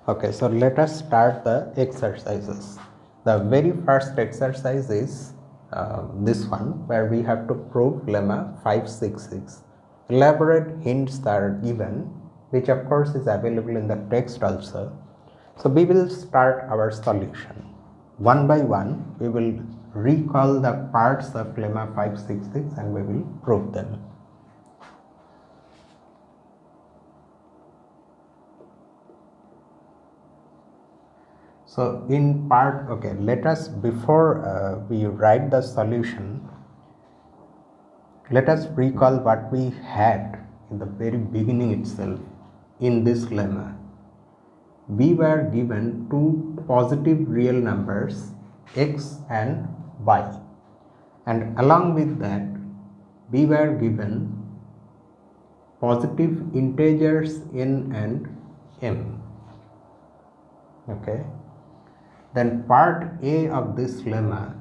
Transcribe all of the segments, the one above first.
Okay, so let us start the exercises. The very first exercise is this one, where we have to prove lemma 566. Elaborate hints are given, which of course is available in the text also. So we will start our solution. One by one, we will recall the parts of lemma 566 and we will prove them. So in part, okay, let us, before we write the solution, let us recall what we had in the very beginning itself in this lemma. We were given two positive real numbers, x and y, and along with that we were given positive integers n and m. Okay. Then part A of this lemma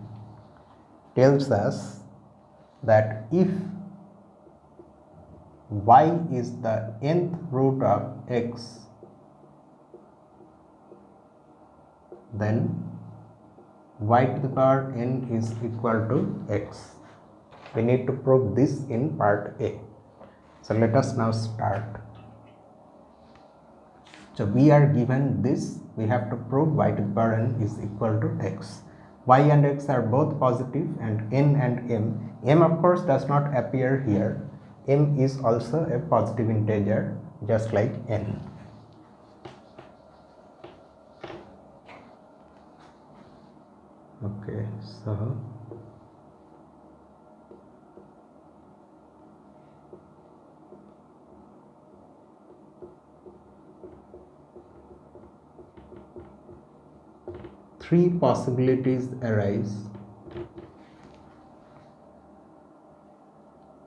tells us that if y is the nth root of x, then y to the power n is equal to x. We need to prove this in part A. So let us now start. So we are given this, we have to prove y to the power n is equal to x. Y and x are both positive and n and m. M of course does not appear here. M is also a positive integer just like n. Okay, so three possibilities arise,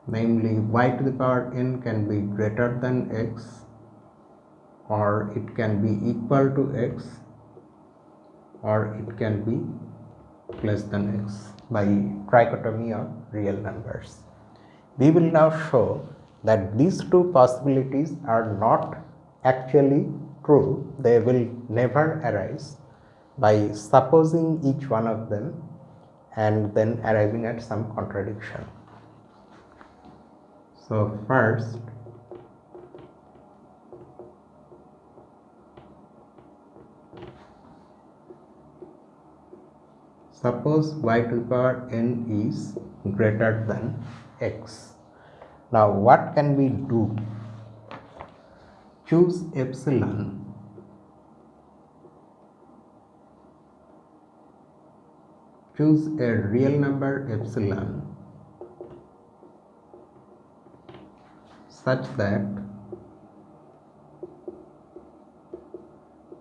namely y to the power n can be greater than x, or it can be equal to x, or it can be less than x by trichotomy of real numbers. We will now show that these two possibilities are not actually true. They will never arise by supposing each one of them and then arriving at some contradiction. So first, suppose y to the power n is greater than x. Now what can we do? Choose epsilon choose a real number epsilon such that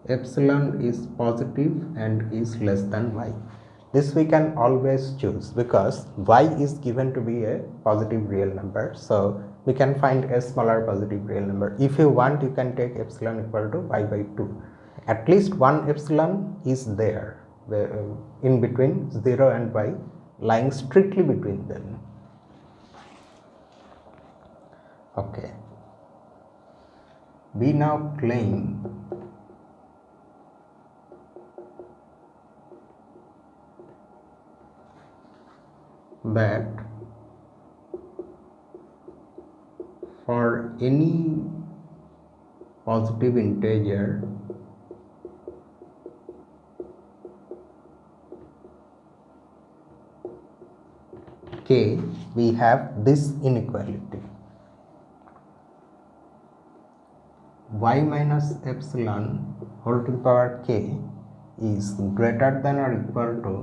epsilon is positive and is less than y. This we can always choose because y is given to be a positive real number, so we can find a smaller positive real number. If you want, you can take epsilon equal to y by 2. At least one epsilon is there in between 0 and y, lying strictly between them. Okay. We now claim that for any positive integer k, we have this inequality. Y minus epsilon whole to the power k is greater than or equal to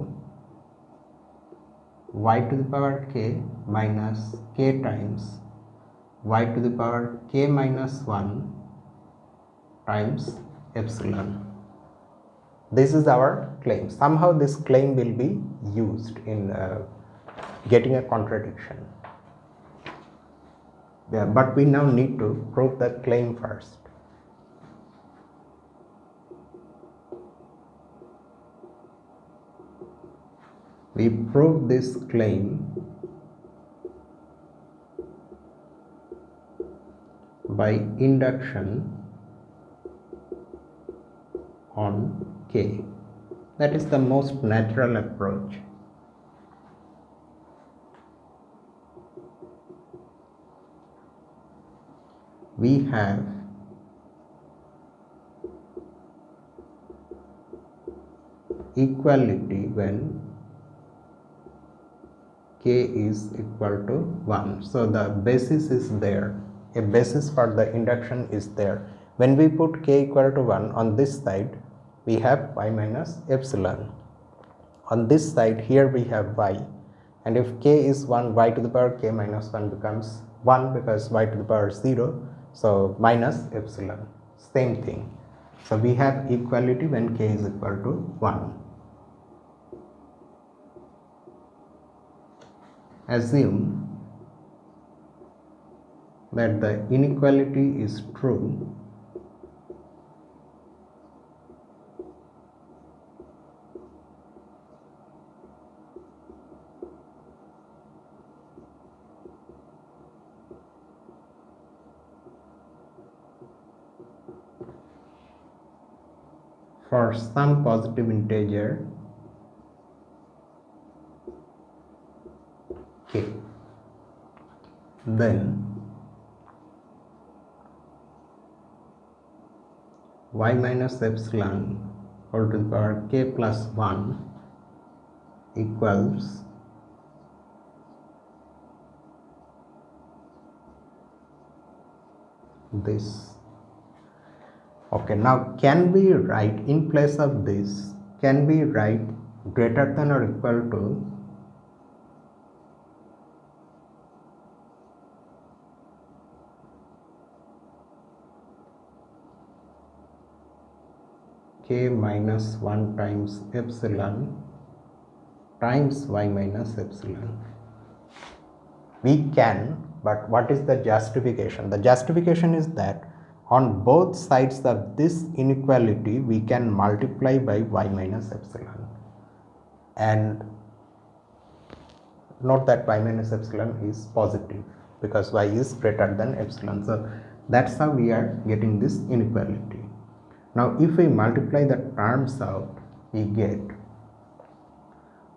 y to the power k minus k times y to the power k minus 1 times epsilon. This is our claim. Somehow this claim will be used in getting a contradiction. Yeah, but we now need to prove the claim first. We prove this claim by induction on k. That is the most natural approach. We have equality when k is equal to 1. So the basis is there. A basis for the induction is there. When we put k equal to 1 on this side, we have y minus epsilon. On this side here we have y, and if k is 1, y to the power k minus 1 becomes 1 because y to the power 0, so minus epsilon, same thing. So we have equality when k is equal to 1. Assume that the inequality is true for some positive integer k. Then y minus epsilon whole to the power k plus 1 equals this. Okay, now can we write in place of this, can we write greater than or equal to k minus 1 times epsilon times y minus epsilon? We can, but what is the justification? The justification is that on both sides of this inequality we can multiply by y minus epsilon, and note that y minus epsilon is positive because y is greater than epsilon. So that's how we are getting this inequality. Now if we multiply the terms out, we get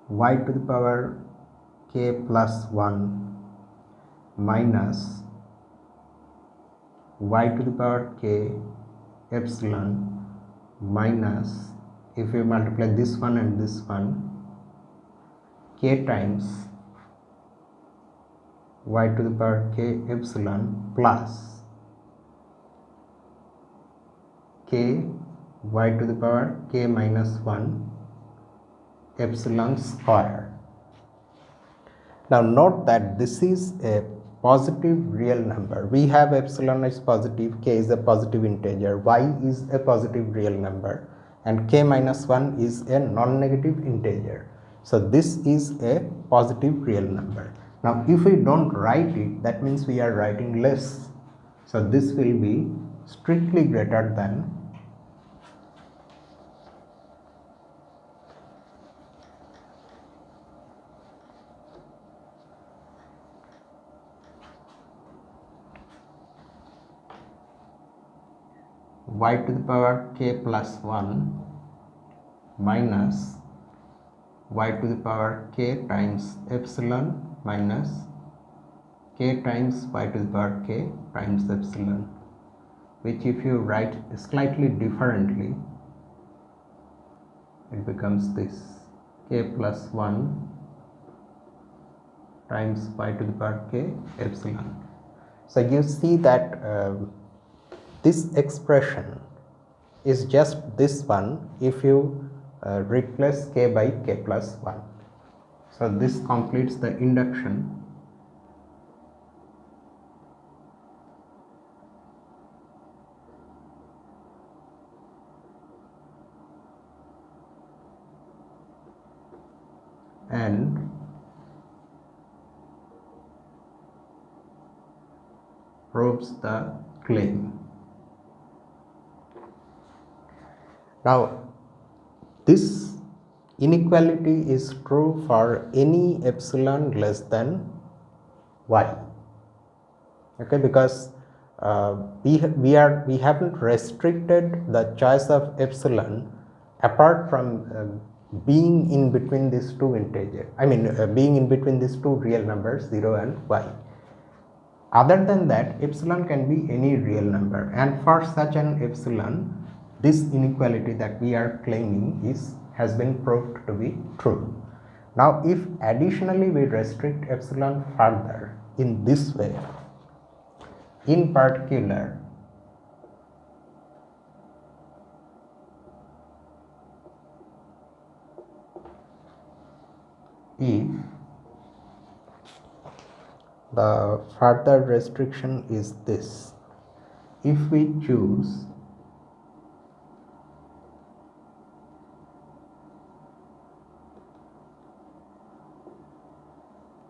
y to the power k plus 1 minus y to the power k epsilon minus, if we multiply this one and this one, k times y to the power k epsilon plus k y to the power k minus 1 epsilon square. Now note that this is a positive real number. We have epsilon is positive, k is a positive integer, y is a positive real number, and k minus 1 is a non-negative integer. So this is a positive real number. Now if we don't write it, that means we are writing less. So this will be strictly greater than y to the power k plus 1 minus y to the power k times epsilon minus k times y to the power k times epsilon, which if you write slightly differently, it becomes this k plus 1 times y to the power k epsilon. So you see that this expression is just this one if you replace k by k plus 1. So this completes the induction. And proves the claim. Now this inequality is true for any epsilon less than y, okay, because we haven't restricted the choice of epsilon apart from being in between these two integers, being in between these two real numbers 0 and y. Other than that, epsilon can be any real number, and for such an epsilon, this inequality that we are claiming has been proved to be true. Now, if additionally we restrict epsilon further in this way, in particular, if the further restriction is this, if we choose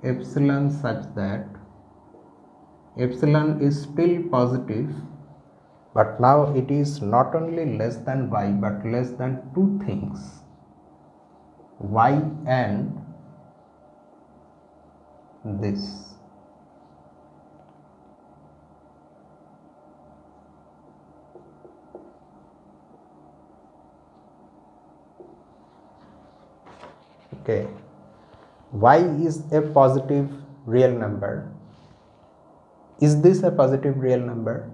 epsilon such that epsilon is still positive, but now it is not only less than y but less than two things, y and this. Okay, y is a positive real number. Is this a positive real number?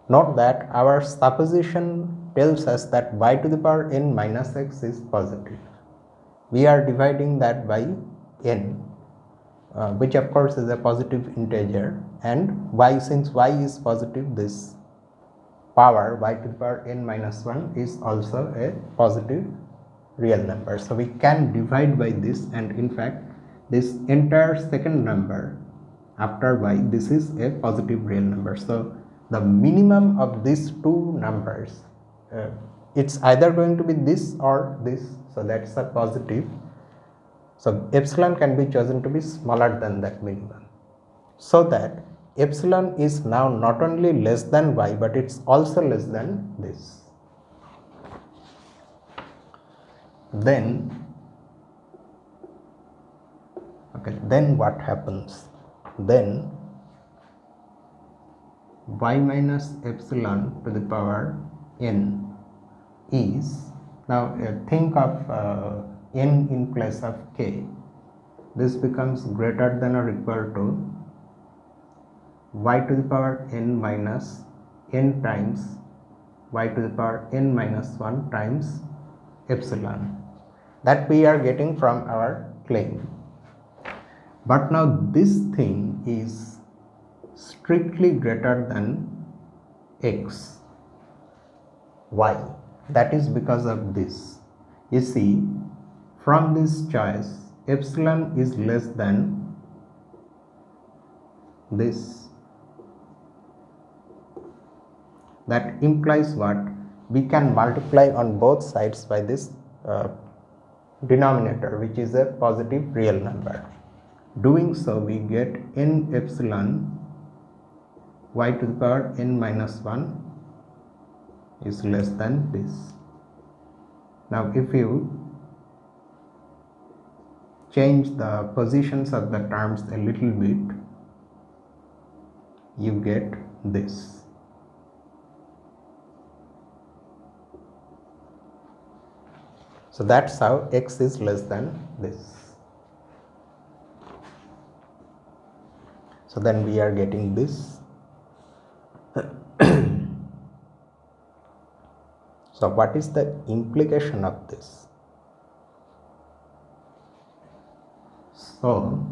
Note that our supposition tells us that y to the power n minus x is positive. We are dividing that by n, which of course is a positive integer, and y, since y is positive, this power y to the power n minus 1 is also a positive real number. So we can divide by this, and in fact this entire second number after y, this is a positive real number. So the minimum of these two numbers, it's either going to be this or this, so that's a positive. So epsilon can be chosen to be smaller than that minimum, so that epsilon is now not only less than y but it's also less than this. Then what happens? Then y minus epsilon to the power n is, now think of n in place of k. This becomes greater than or equal to y to the power n minus n times y to the power n minus 1 times epsilon, that we are getting from our claim. But now this thing is strictly greater than x, y. That is because of this. You see, from this choice, epsilon is less than this. That implies what? We can multiply on both sides by this denominator, which is a positive real number. Doing so, we get n epsilon y to the power n minus 1 is less than this. Now if you change the positions of the terms a little bit, you get this. So that's how x is less than this. So then we are getting this. So what is the implication of this? So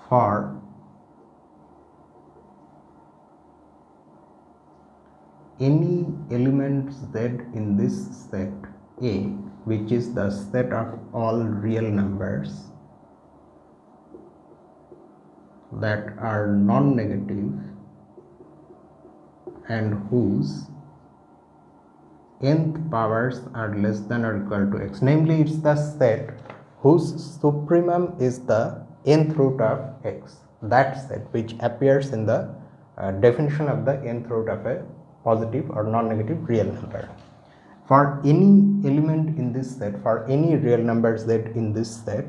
for any element z in this set A, which is the set of all real numbers that are non-negative and whose nth powers are less than or equal to x, namely it's the set whose supremum is the nth root of x, that set which appears in the definition of the nth root of a positive or non-negative real number. For any element in this set, for any real number z in this set,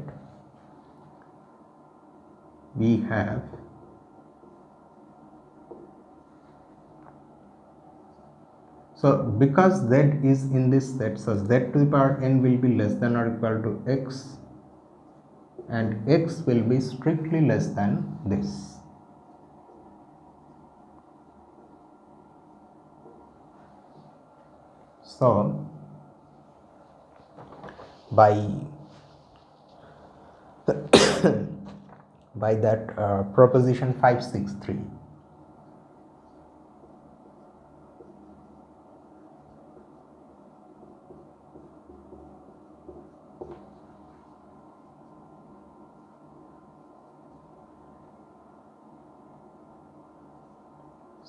we have so because z is in this set, so z to the power n will be less than or equal to x, and x will be strictly less than this. So by by that proposition 563,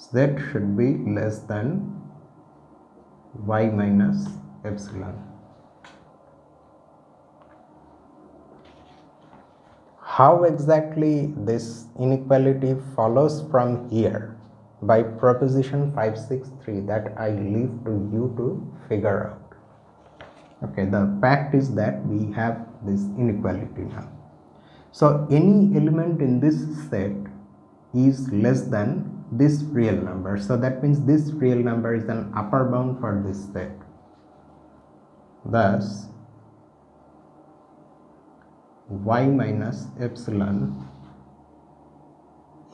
z should be less than y minus epsilon. How exactly this inequality follows from here by proposition 563, that I leave to you to figure out. Okay, the fact is that we have this inequality now. So any element in this set is less than this real number. So that means this real number is an upper bound for this set. Thus, y minus epsilon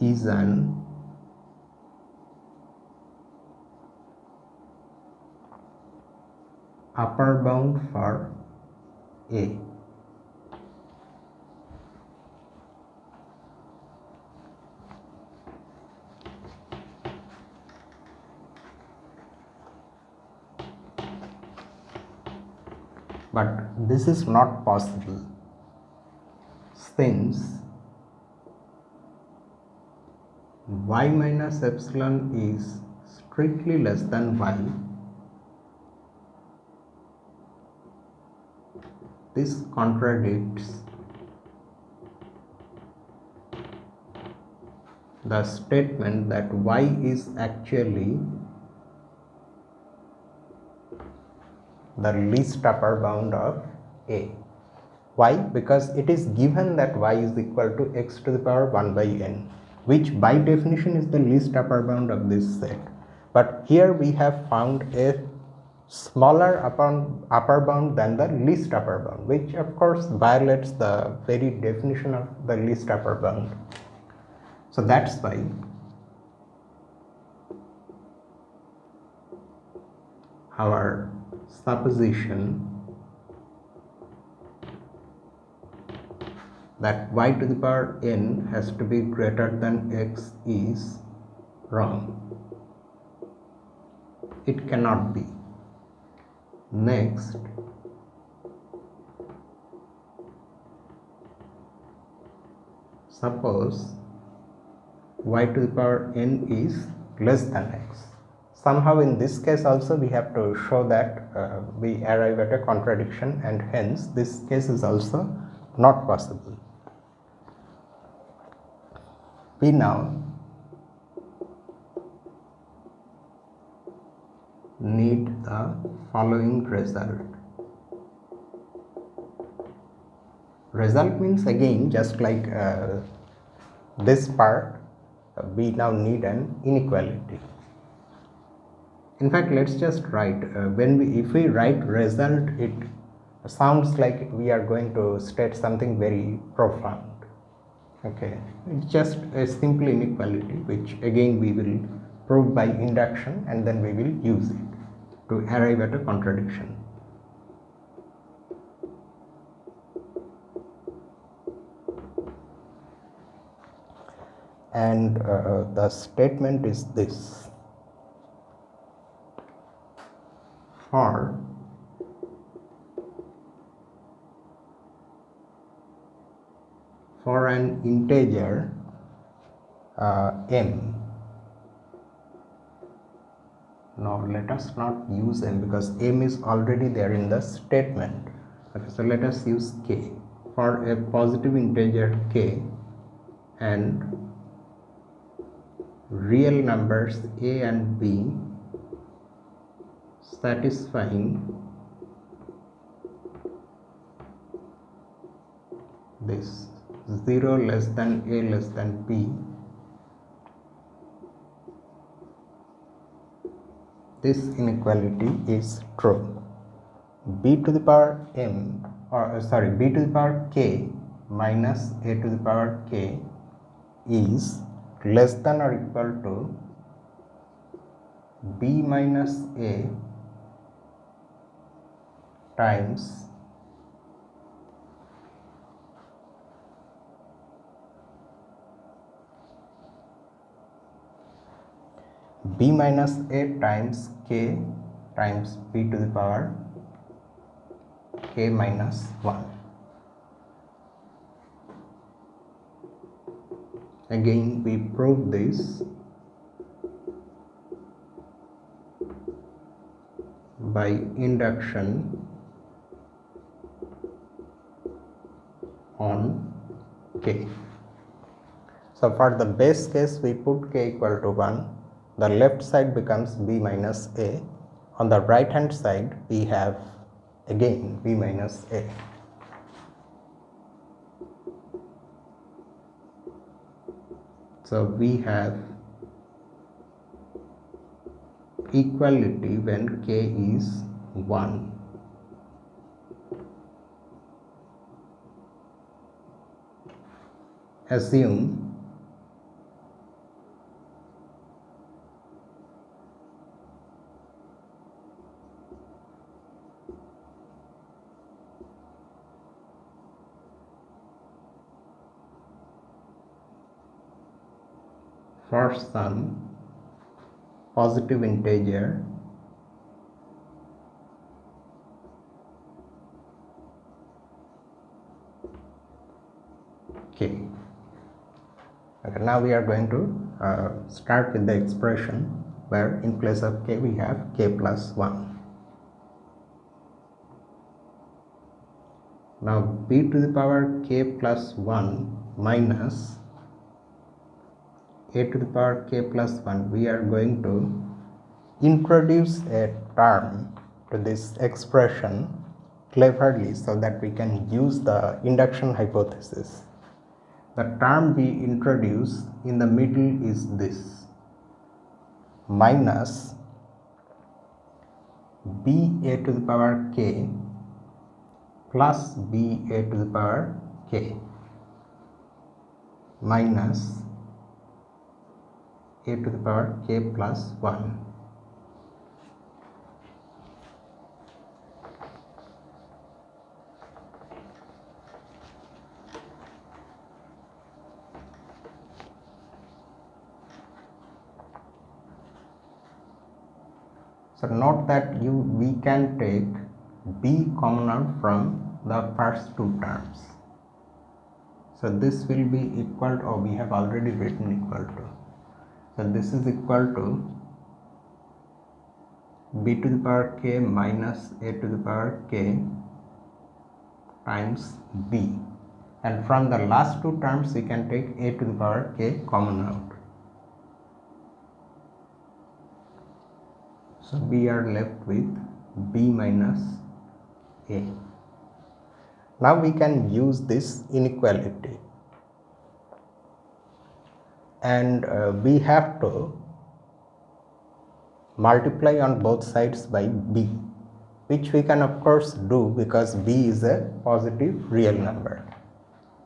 is an upper bound for A. But this is not possible, since y minus epsilon is strictly less than y. This contradicts the statement that y is actually the least upper bound of A. Why? Because it is given that y is equal to x to the power 1 by n, which by definition is the least upper bound of this set. But here we have found a smaller upper bound than the least upper bound, which of course violates the very definition of the least upper bound. So that's why our supposition that y to the power n has to be greater than x is wrong. It cannot be. Next, suppose y to the power n is less than x. Somehow in this case also we have to show that we arrive at a contradiction, and hence this case is also not possible. We now need the following result. Result means again just like this part, we now need an inequality. In fact, let's just write if we write result, it sounds like we are going to state something very profound. Okay, it's just a simple inequality which again we will prove by induction, and then we will use it to arrive at a contradiction. And the statement is this: for an integer m. Now let us not use m because m is already there in the statement. Okay, so let us use k. For a positive integer k and real numbers a and b satisfying this 0 less than a less than b, this inequality is true. B to the power m, or b to the power k minus a to the power k is less than or equal to b minus a times b minus a times k times b to the power k minus 1. Again we prove this by induction on k. So for the base case we put k equal to 1, the left side becomes b minus a, on the right hand side we have again b minus a. So we have equality when k is 1. Assume for some positive integer k. Okay, now we are going to start with the expression where in place of k we have k plus 1. Now b to the power k plus 1 minus a to the power k plus 1, we are going to introduce a term to this expression cleverly so that we can use the induction hypothesis. The term we introduce in the middle is this minus b a to the power k plus b a to the power k minus a to the power k plus 1. So note that we can take b common out from the first two terms. So this will be equal to, we have already written equal to. So this is equal to b to the power k minus a to the power k times b, and from the last two terms we can take a to the power k common out. So we are left with b minus a. Now we can use this inequality and we have to multiply on both sides by b, which we can of course do because b is a positive real number.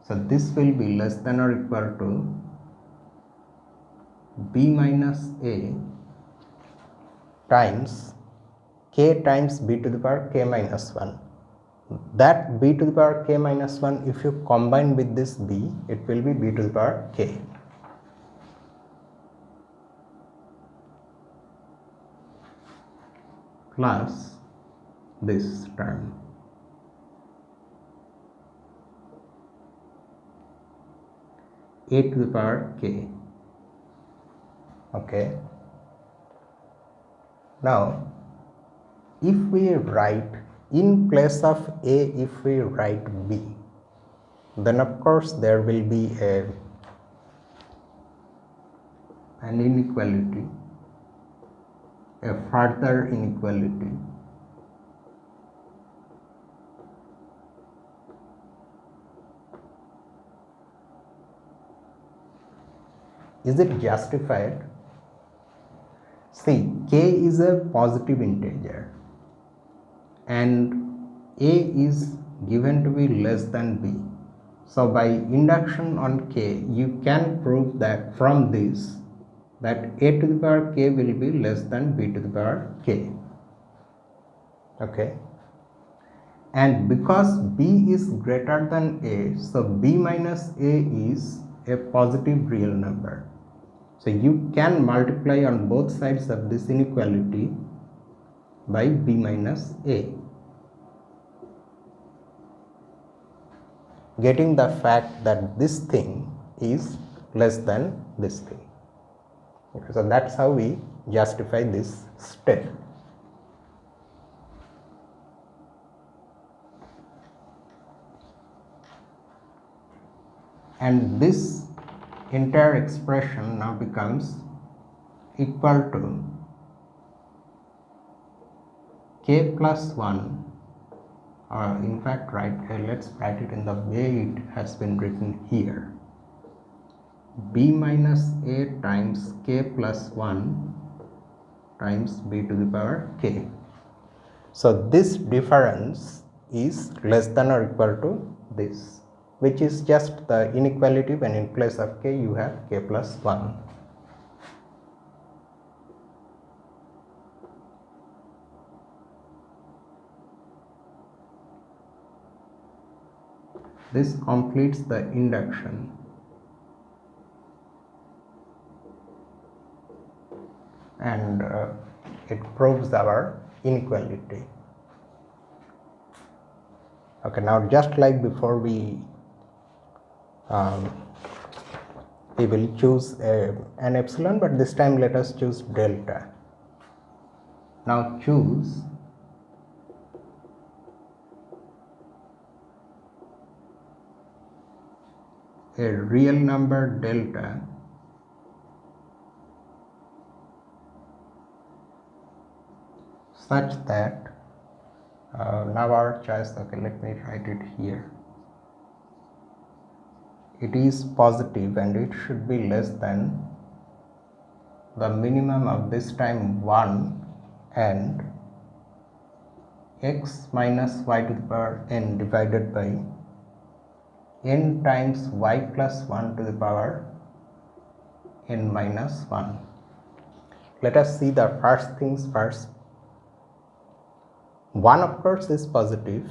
So this will be less than or equal to b minus a times k times b to the power k minus 1. That b to the power k minus 1, if you combine with this b, it will be b to the power k. Plus this term a to the power k. Okay. Now if we write in place of a, if we write b, then of course there will be an inequality a further inequality. Is it justified? See, k is a positive integer and a is given to be less than b. So by induction on k, you can prove that from this that a to the power k will be less than b to the power k. Okay. And because b is greater than a, so b minus a is a positive real number. So you can multiply on both sides of this inequality by b minus a, getting the fact that this thing is less than this thing. Okay, so that's how we justify this step. And this entire expression now becomes equal to k plus 1, or in fact let's write it in the way it has been written here, b minus a times k plus 1 times b to the power k. So this difference is less than or equal to this, which is just the inequality when in place of k you have k plus 1. This completes the induction. And it proves our inequality. Okay, now just like before, we will choose an epsilon, but this time let us choose delta. Now choose a real number delta such that now our choice, okay, let me write it here, it is positive and it should be less than the minimum of this time 1 and x minus y to the power n divided by n times y plus 1 to the power n minus 1. Let us see the first things first. 1 of course is positive.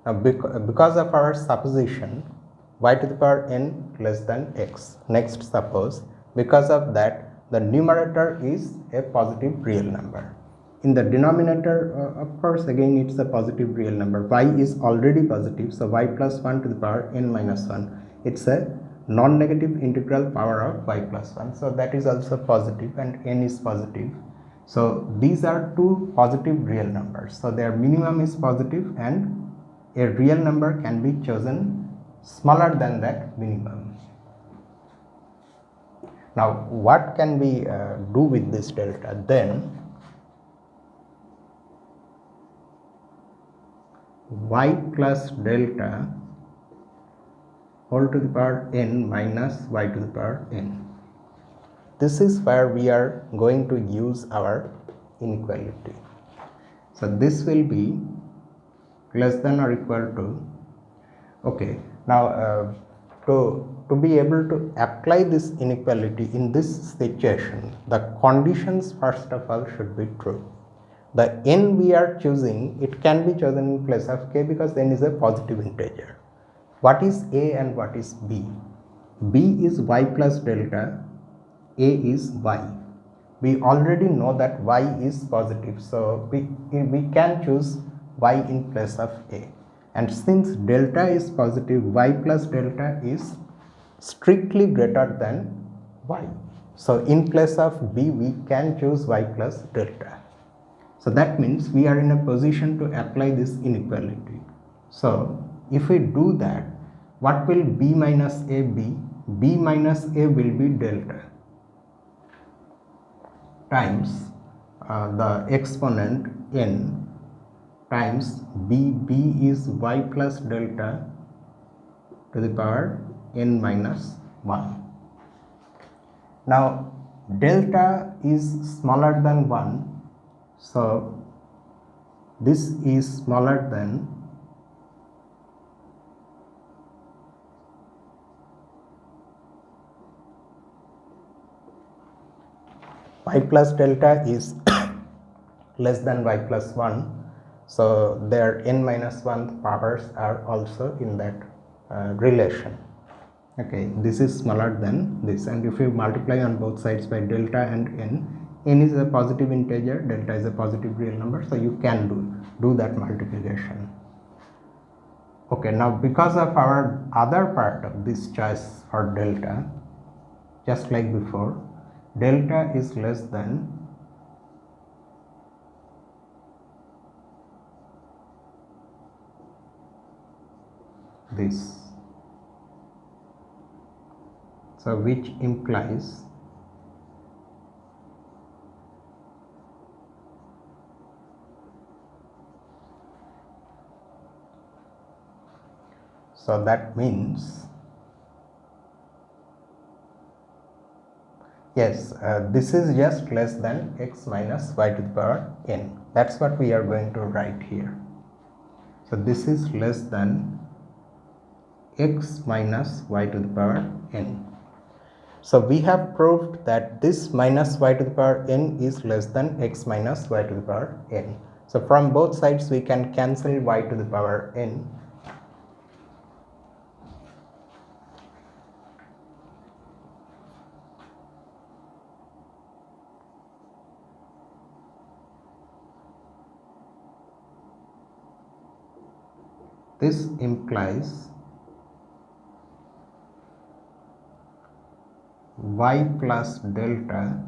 Now because of our supposition y to the power n less than x. Next, suppose because of that the numerator is a positive real number. In the denominator, of course, again it's a positive real number. Y is already positive, so y plus 1 to the power n minus 1. It's a non-negative integral power of y plus 1. So that is also positive and n is positive. So these are two positive real numbers. So their minimum is positive and a real number can be chosen smaller than that minimum. Now what can we do with this delta? Then y plus delta whole to the power n minus y to the power n. This is where we are going to use our inequality. So this will be less than or equal to, okay, now to be able to apply this inequality in this situation, the conditions first of all should be true. The n we are choosing, it can be chosen in place of k because n is a positive integer. What is a and what is b? B is y plus delta, a is y. We already know that y is positive, so we can choose y in place of a. And since delta is positive, y plus delta is strictly greater than y. So in place of b, we can choose y plus delta. So that means we are in a position to apply this inequality. So if we do that, what will b minus a be? B minus a will be delta times the exponent n times b is y plus delta to the power n minus 1. Now delta is smaller than 1, so this is smaller than y plus delta is less than y plus 1, so their n minus 1 powers are also in that relation. Okay, this is smaller than this, and if you multiply on both sides by delta and n is a positive integer, delta is a positive real number, so you can do that multiplication. Okay, now because of our other part of this choice for delta, just like before, delta is less than this, so which implies so that means yes, this is just less than x minus y to the power n. That's what we are going to write here. So this is less than x minus y to the power n. So we have proved that this minus y to the power n is less than x minus y to the power n. So from both sides we can cancel y to the power n. This implies y plus delta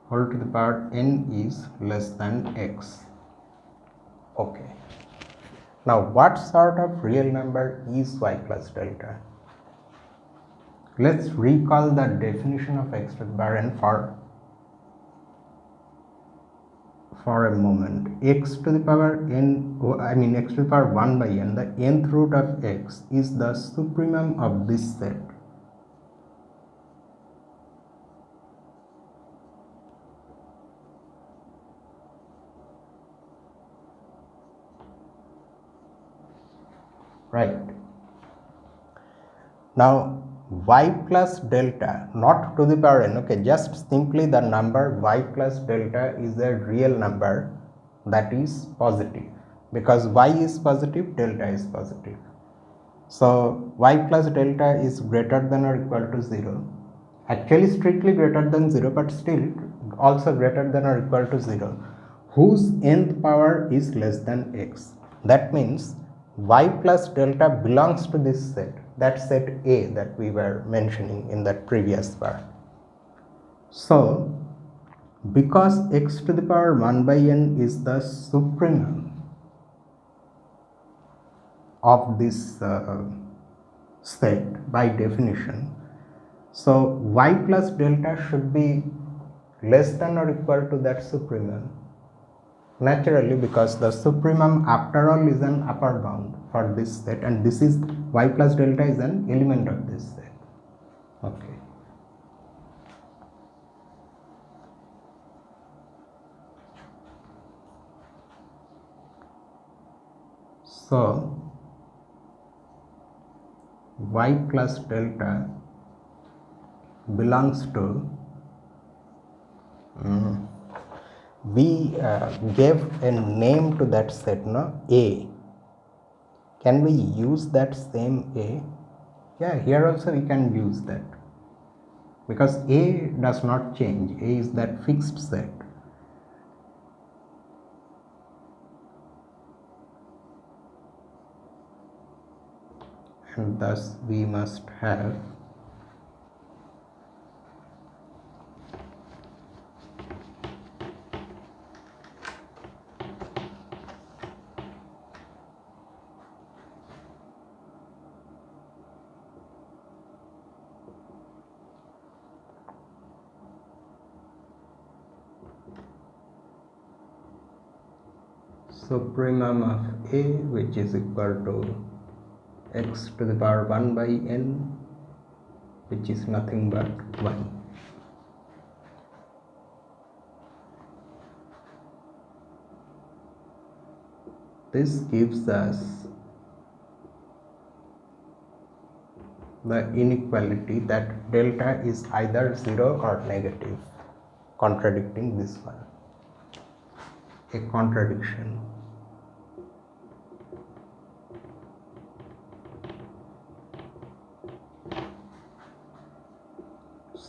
whole to the power n is less than x. Okay. Now what sort of real number is y plus delta? Let's recall the definition of x to the power n for a moment. X to the power n, x to the power 1 by n, the nth root of x is the supremum of this set. Right. Now y plus delta, not to the power n, okay, just simply the number y plus delta is a real number that is positive, because y is positive, delta is positive. So y plus delta is greater than or equal to 0, actually strictly greater than 0, but still also greater than or equal to 0, whose nth power is less than x. That means y plus delta belongs to this set, that set A that we were mentioning in that previous part. So because x to the power 1 by n is the supremum of this set by definition, so y plus delta should be less than or equal to that supremum, naturally, because the supremum after all is an upper bound for this set, and this is y plus delta is an element of this set. Okay. So y plus delta belongs to we gave a name to that set, no, A. Can we use that same A? Yeah, here also we can use that, because A does not change. A is that fixed set. And thus we must have supremum of A, which is equal to x to the power 1 by n, which is nothing but 1. This gives us the inequality that delta is either 0 or negative, contradicting this one, a contradiction.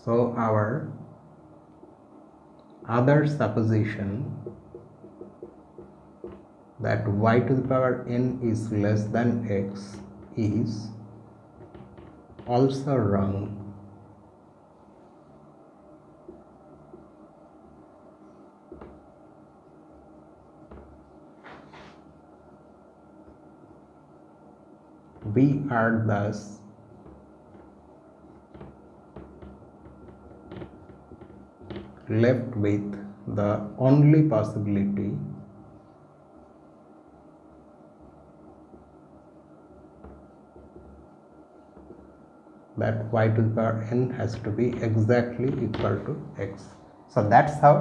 So our other supposition that y to the power n is less than x is also wrong. We are thus left with the only possibility that y to the power n has to be exactly equal to x. So that's how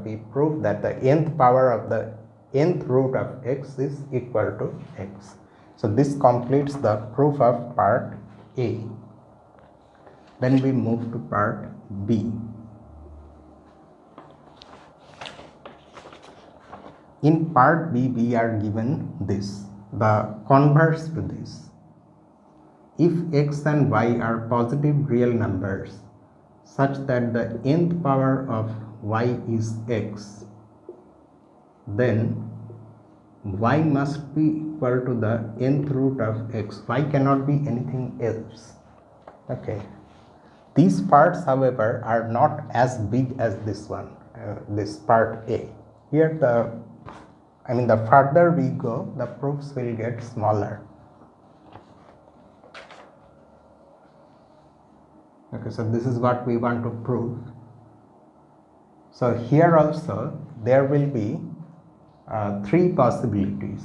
we prove that the nth power of the nth root of x is equal to x. So this completes the proof of part A. Then we move to part B. In part B, we are given this, the converse to this. If x and y are positive real numbers such that the nth power of y is x, then y must be equal to the nth root of x. Y cannot be anything else. Okay. These parts, however, are not as big as this one, this part A. Here the further we go, the proofs will get smaller. Okay, so this is what we want to prove. So here also there will be three possibilities,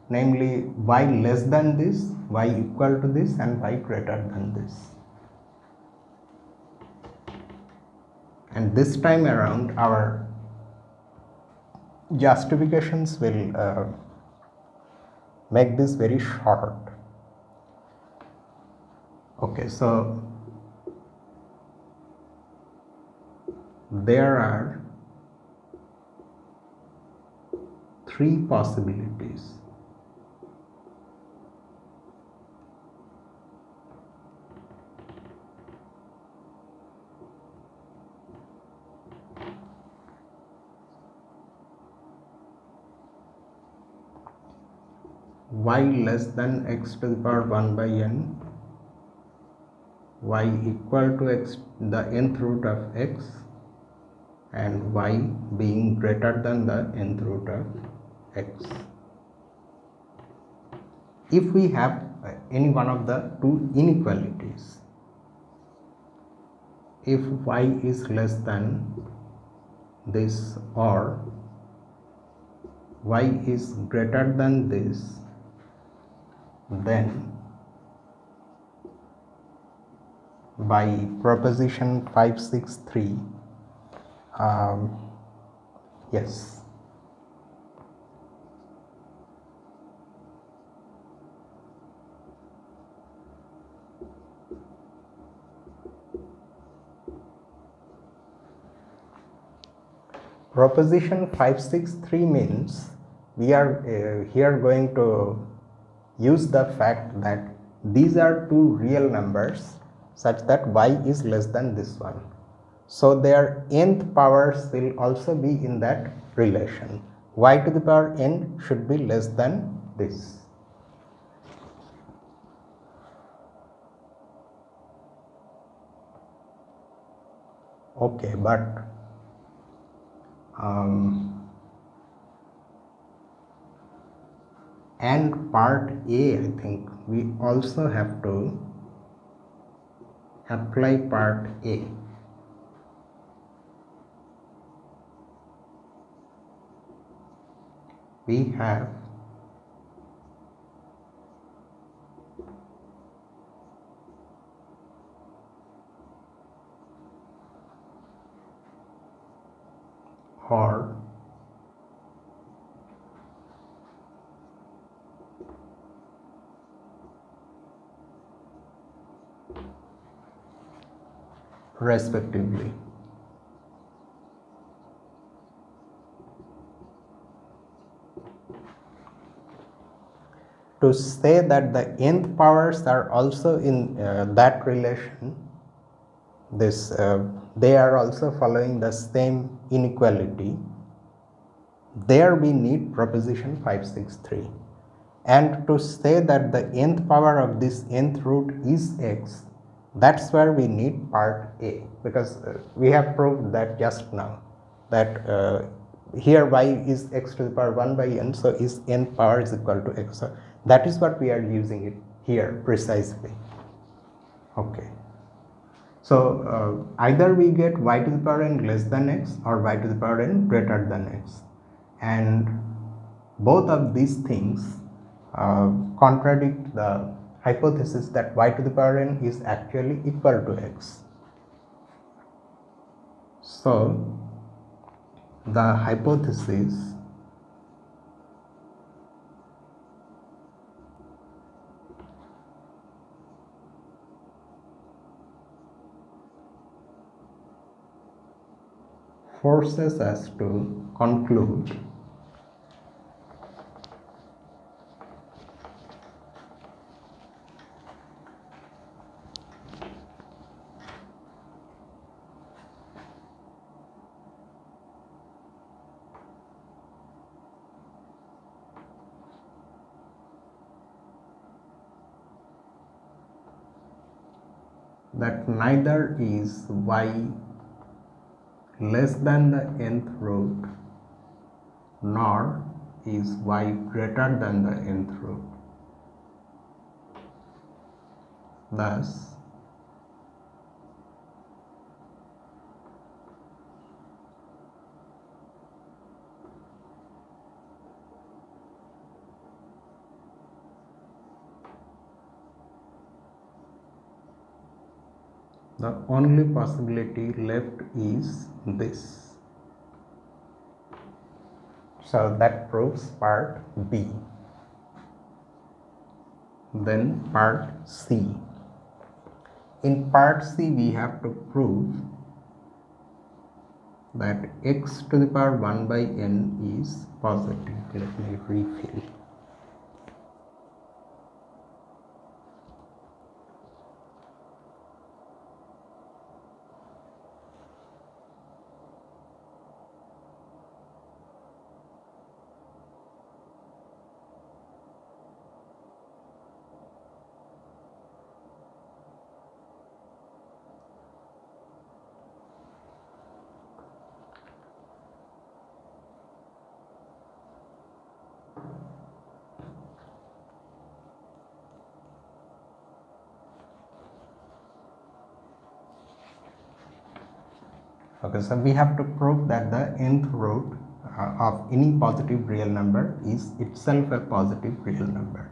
namely y less than this, y equal to this, and y greater than this. And this time around our justifications will make this very short. Okay, so there are three possibilities. Y less than x to the power 1 by n, y equal to x, the nth root of x, and y being greater than the nth root of x. If we have any one of the two inequalities, if y is less than this or y is greater than this, then by proposition 563, yes, proposition 563 means we are here going to use the fact that these are two real numbers such that y is less than this one. So their nth powers will also be in that relation. Y to the power n should be less than this. Okay, but and part A, I think we also have to apply part A. we have or respectively. To say that the nth powers are also in that relation, they are also following the same inequality, there we need proposition 563. And to say that the nth power of this nth root is x, that's where we need part A, because we have proved that just now, that here y is x to the power 1 by n, so is nth power is equal to x. So that is what we are using it here precisely. Okay. So either we get y to the power n less than x or y to the power n greater than x, and both of these things contradict the hypothesis that y to the power n is actually equal to x. So the hypothesis forces us to conclude that neither is y less than the nth root nor is y greater than the nth root. Thus, the only possibility left is this. So that proves part B. Then part C. In part C, we have to prove that x to the power 1 by n is positive. Let me refill. Okay, so we have to prove that the nth root of any positive real number is itself a positive real number.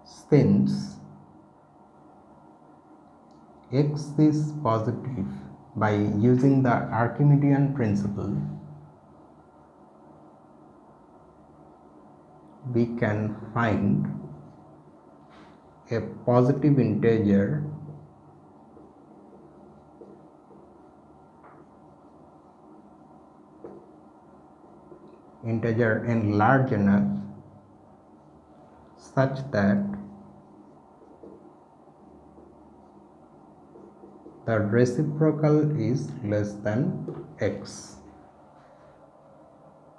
Since x is positive, by using the Archimedean principle, we can find a positive integer n large enough such that the reciprocal is less than x.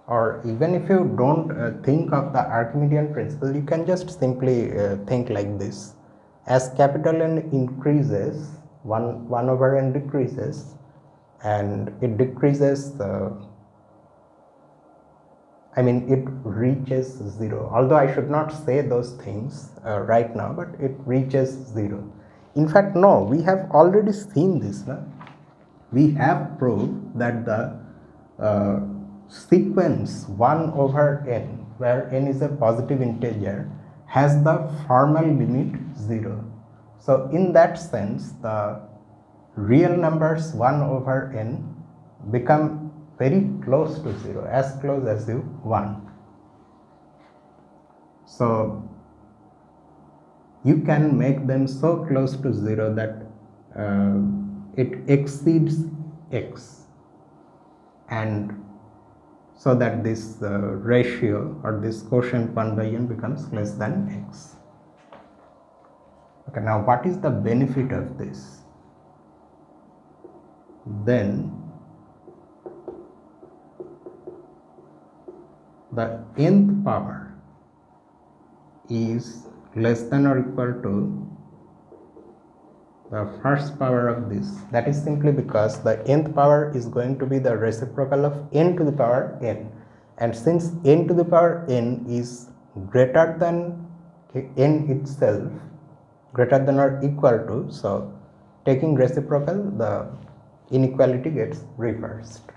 Or even if you don't think of the Archimedean principle, you can just simply think like this: as capital N increases, 1 over n decreases, and it decreases it reaches 0. Although I should not say those things right now, but it reaches 0. In fact, no, we have already seen this. No? We have proved that the sequence 1 over n, where n is a positive integer, has the formal limit 0. So in that sense, the real numbers 1 over n become very close to 0, as close as you want. So you can make them so close to 0 that it exceeds x, and so that this ratio or this quotient 1 by n becomes less than x. Okay, now what is the benefit of this? Then the nth power is less than or equal to the first power of this. That is simply because the nth power is going to be the reciprocal of n to the power n, and since n to the power n is greater than n itself, greater than or equal to, so taking reciprocal, the inequality gets reversed,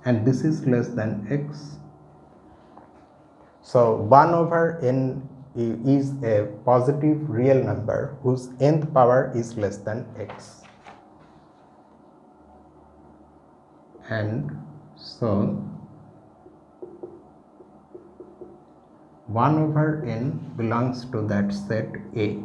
and this is less than x. So 1 over n is a positive real number whose nth power is less than x, and so 1 over n belongs to that set A.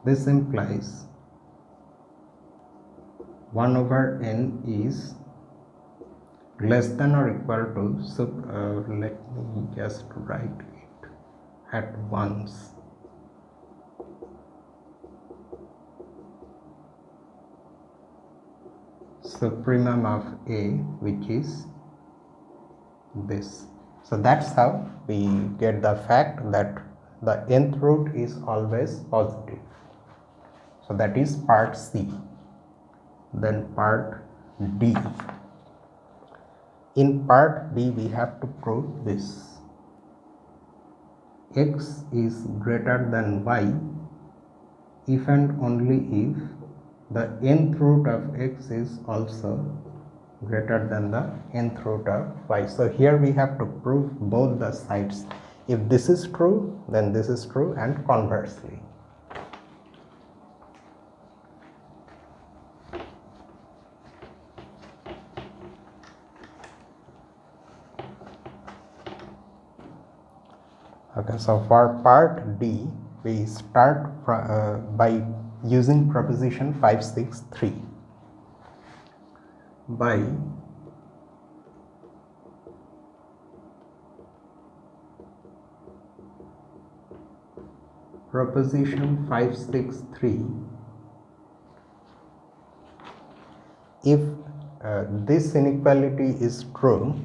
This implies 1 over n is less than or equal to, so let me just write it at once. Supremum of A, which is this. So that's how we get the fact that the nth root is always positive. So that is part C. Then part D. In part D, we have to prove this: x is greater than y if and only if the nth root of x is also greater than the nth root of y. So here we have to prove both the sides. If this is true, then this is true, and conversely. Okay, so for part D, we start by using proposition 563. By proposition 563, if this inequality is true,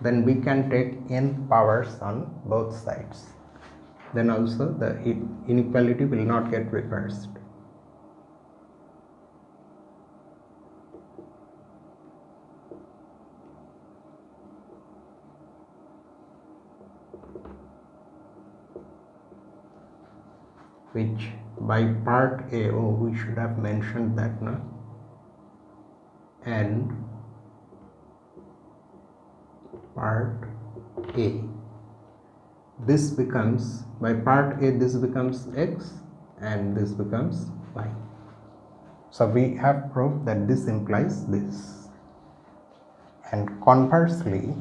then we can take n powers on both sides. Then also the inequality will not get reversed. Which by part A, we should have mentioned that now, and part A, this becomes, by part A, this becomes x and this becomes y. So we have proved that this implies this, and conversely,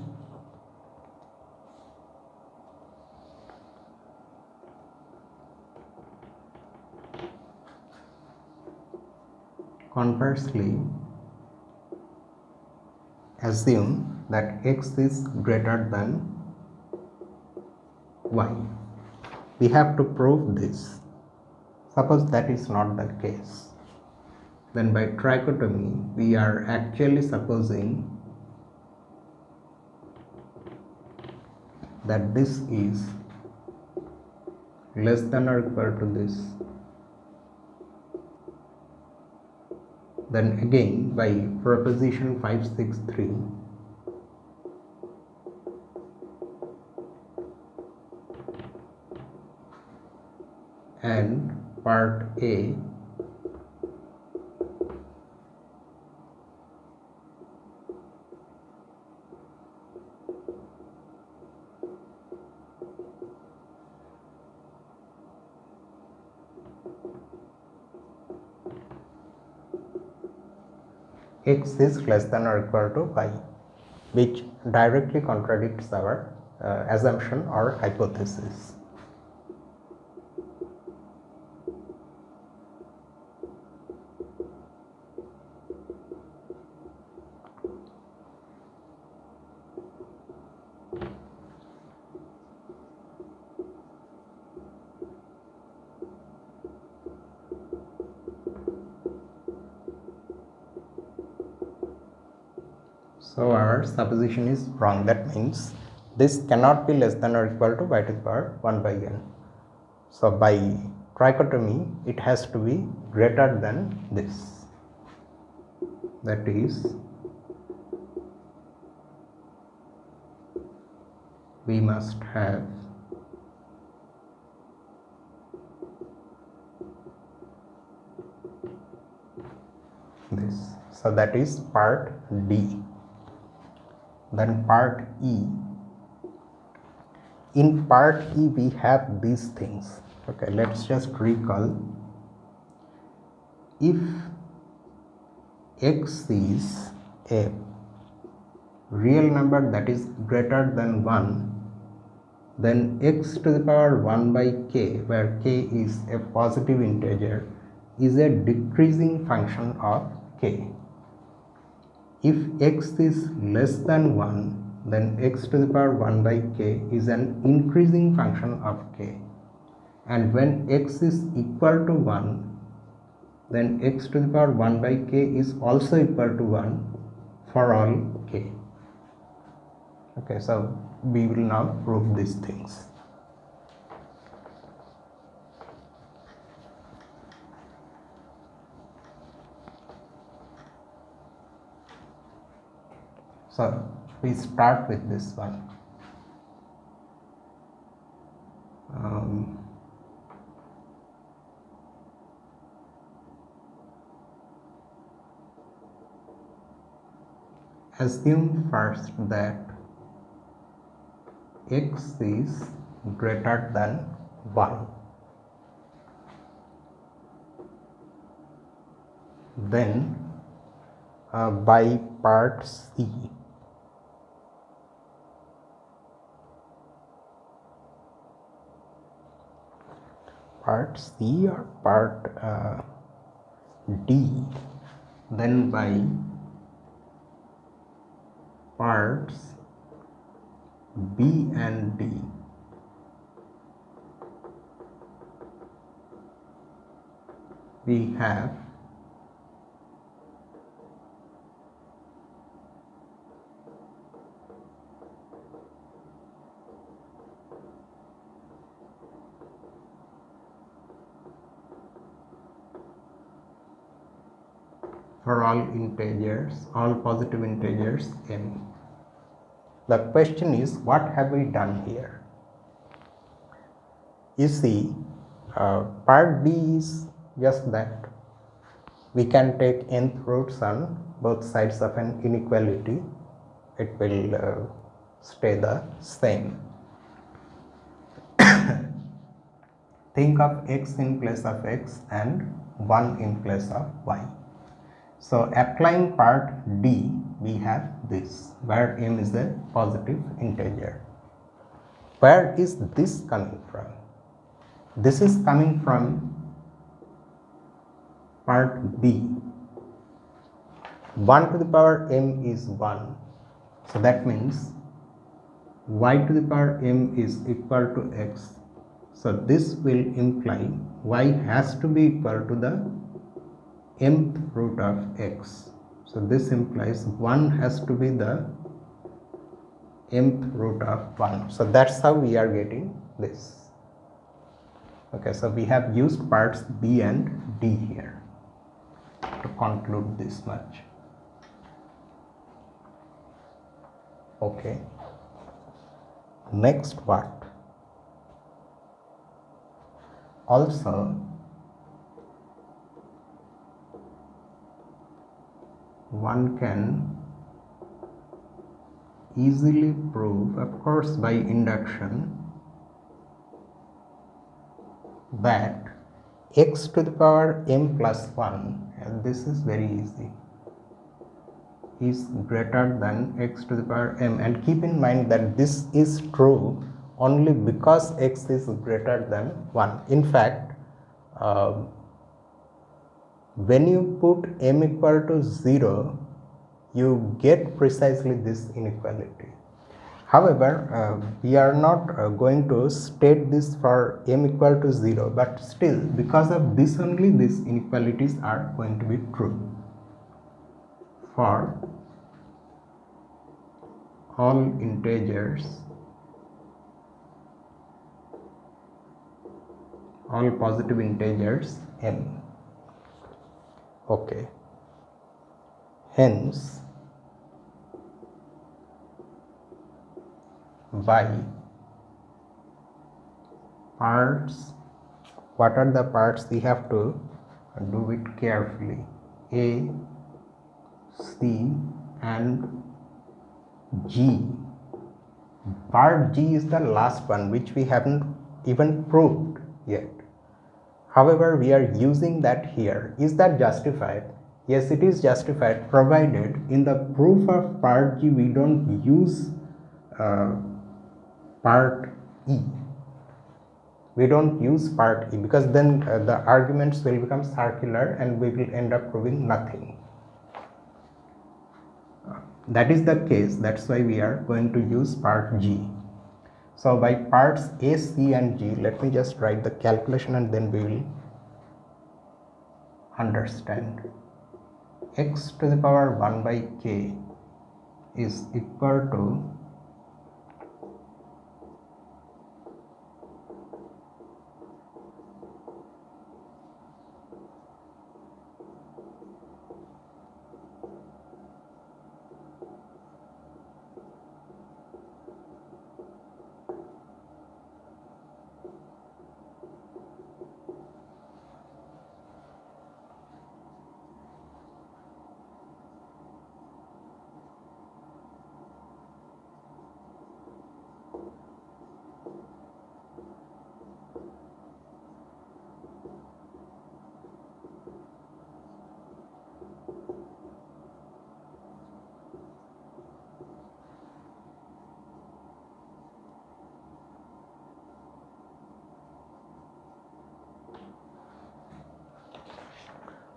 assume that x is greater than y. We have to prove this. Suppose that is not the case, then by trichotomy we are actually supposing that this is less than or equal to this, then again by proposition 563 and part A, x is less than or equal to y, which directly contradicts our assumption or hypothesis. So our supposition is wrong. That means this cannot be less than or equal to y to the power 1 by n. So by trichotomy it has to be greater than this. That is, we must have this. So that is part D. Then part E. In part E we have these things. Okay, let's just recall. If x is a real number that is greater than 1, then x to the power 1 by k, where k is a positive integer, is a decreasing function of k. If x is less than 1, then x to the power 1 by k is an increasing function of k. And when x is equal to 1, then x to the power 1 by k is also equal to 1 for all k. Okay, so we will now prove these things. So we start with this one. Assume first that x is greater than 1. Then by part C, or part D, then by parts B and D, we have for all integers, all positive integers m. The question is, what have we done here? You see, part D is just that. We can take nth roots on both sides of an inequality. It will stay the same. Think of x in place of x and 1 in place of y. So applying part D, we have this, where m is a positive integer. Where is this coming from? This is coming from part B. 1 to the power m is 1. So that means y to the power m is equal to x. So this will imply y has to be equal to the mth root of x. So this implies 1 has to be the mth root of 1. So that's how we are getting this. Okay, so we have used parts B and D here to conclude this much. Okay, next what? Also, one can easily prove, of course by induction, that x to the power m plus 1, and this is very easy, is greater than x to the power m. And keep in mind that this is true only because x is greater than 1. In fact, when you put m equal to 0, you get precisely this inequality. However, we are not going to state this for m equal to 0, but still because of this only these inequalities are going to be true for all integers, all positive integers m. Okay, hence by parts, what are the parts? We have to do it carefully. A, C and G. Part G is the last one which we haven't even proved yet. However, we are using that here. Is that justified? Yes, it is justified, provided in the proof of part G we don't use part E. We don't use part E, because then the arguments will become circular and we will end up proving nothing. That is the case, that's why we are going to use part G. So by parts A, C and G, let me just write the calculation and then we will understand. X to the power 1 by k is equal to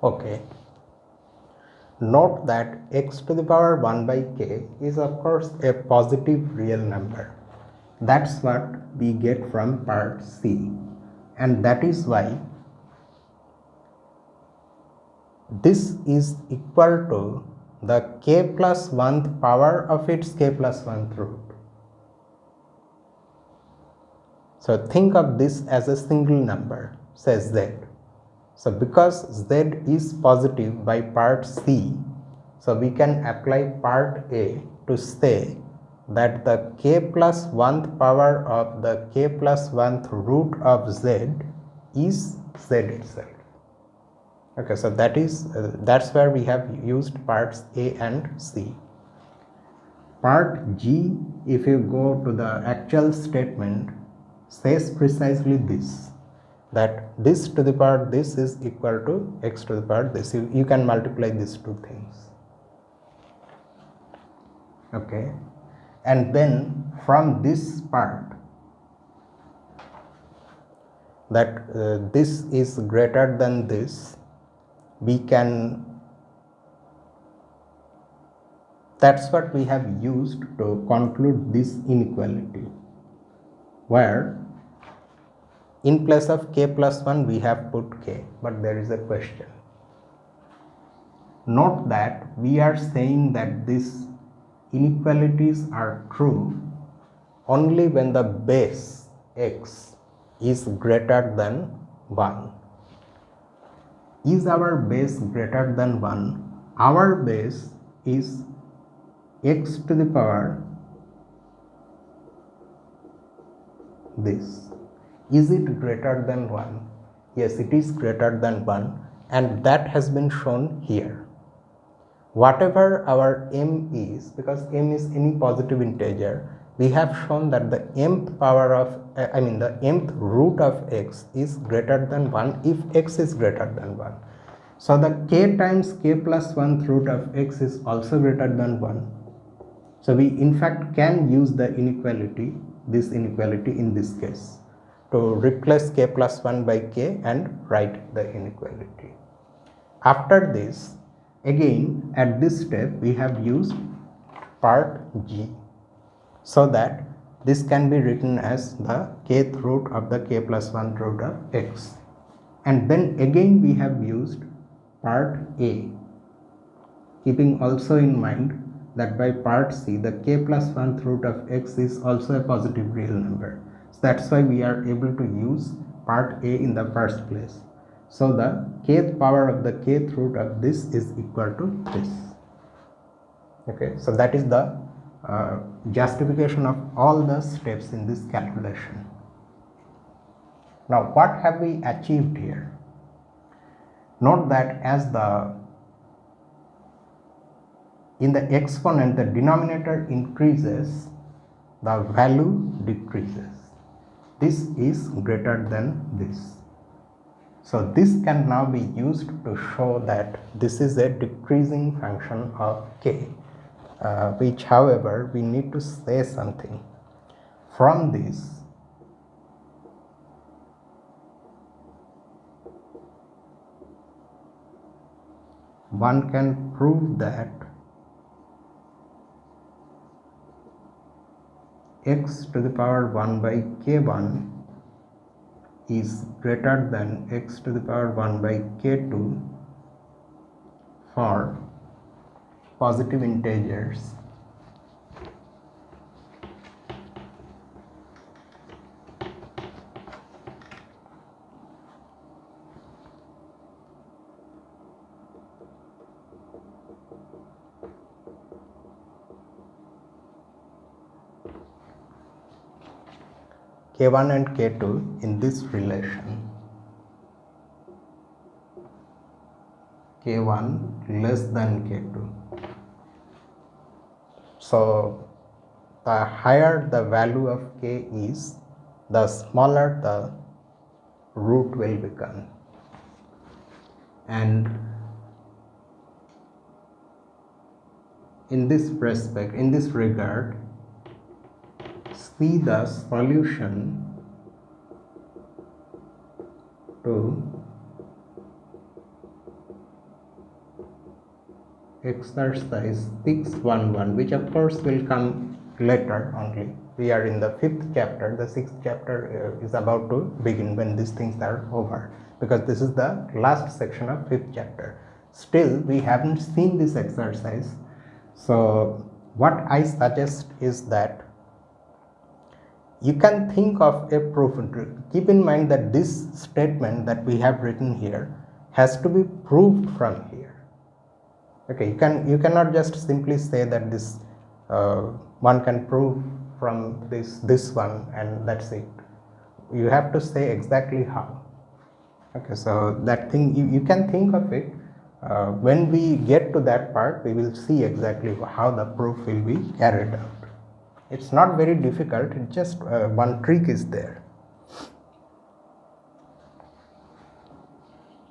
okay. Note that x to the power 1 by k is of course a positive real number. That's what we get from part C, and that is why this is equal to the k plus 1th power of its k plus 1th root. So think of this as a single number, says z. So because z is positive by part C, so we can apply part A to say that the k plus 1th power of the k plus 1th root of z is z itself. Okay, so that is that's where we have used parts A and C. Part G, if you go to the actual statement, says precisely this, that this to the power this is equal to x to the power this. You can multiply these two things. Okay, and then from this part, that this is greater than this, we can, that's what we have used to conclude this inequality, where in place of k plus 1 we have put k, but there is a question. Note that we are saying that these inequalities are true only when the base x is greater than 1. Is our base greater than 1? Our base is x to the power this. Is it greater than 1? Yes, it is greater than 1, and that has been shown here. Whatever our m is, because m is any positive integer, we have shown that the mth power of the mth root of x is greater than 1 if x is greater than 1. So the k times k plus 1th root of x is also greater than 1. So we in fact can use the inequality, this inequality in this case, to replace k plus 1 by k and write the inequality. After this, again at this step we have used part g, so that this can be written as the kth root of the k plus 1 root of x. And then again we have used part a, keeping also in mind that by part c the k plus 1th root of x is also a positive real number. So that's why we are able to use part a in the first place. So the kth power of the kth root of this is equal to this. Okay, so that is the justification of all the steps in this calculation. Now what have we achieved here? Note that as in the exponent the denominator increases, the value decreases. This is greater than this. So this can now be used to show that this is a decreasing function of k, which however we need to say something. From this, one can prove that x to the power 1 by k1 is greater than x to the power 1 by k2 for positive integers k1 and k2 in this relation, k1 less than k2. So the higher the value of k is, the smaller the root will become. And in this respect, in this regard, see the solution to exercise 611, which of course will come later only. We are in the 5th chapter. The 6th chapter is about to begin when these things are over, because this is the last section of 5th chapter. Still we haven't seen this exercise. So what I suggest is that you can think of a proof. Keep in mind that this statement that we have written here has to be proved from here. Okay, you cannot just simply say that this one can prove from this one and that's it. You have to say exactly how. Okay, so that thing you can think of it. When we get to that part, we will see exactly how the proof will be carried out. It's not very difficult, it just one trick is there.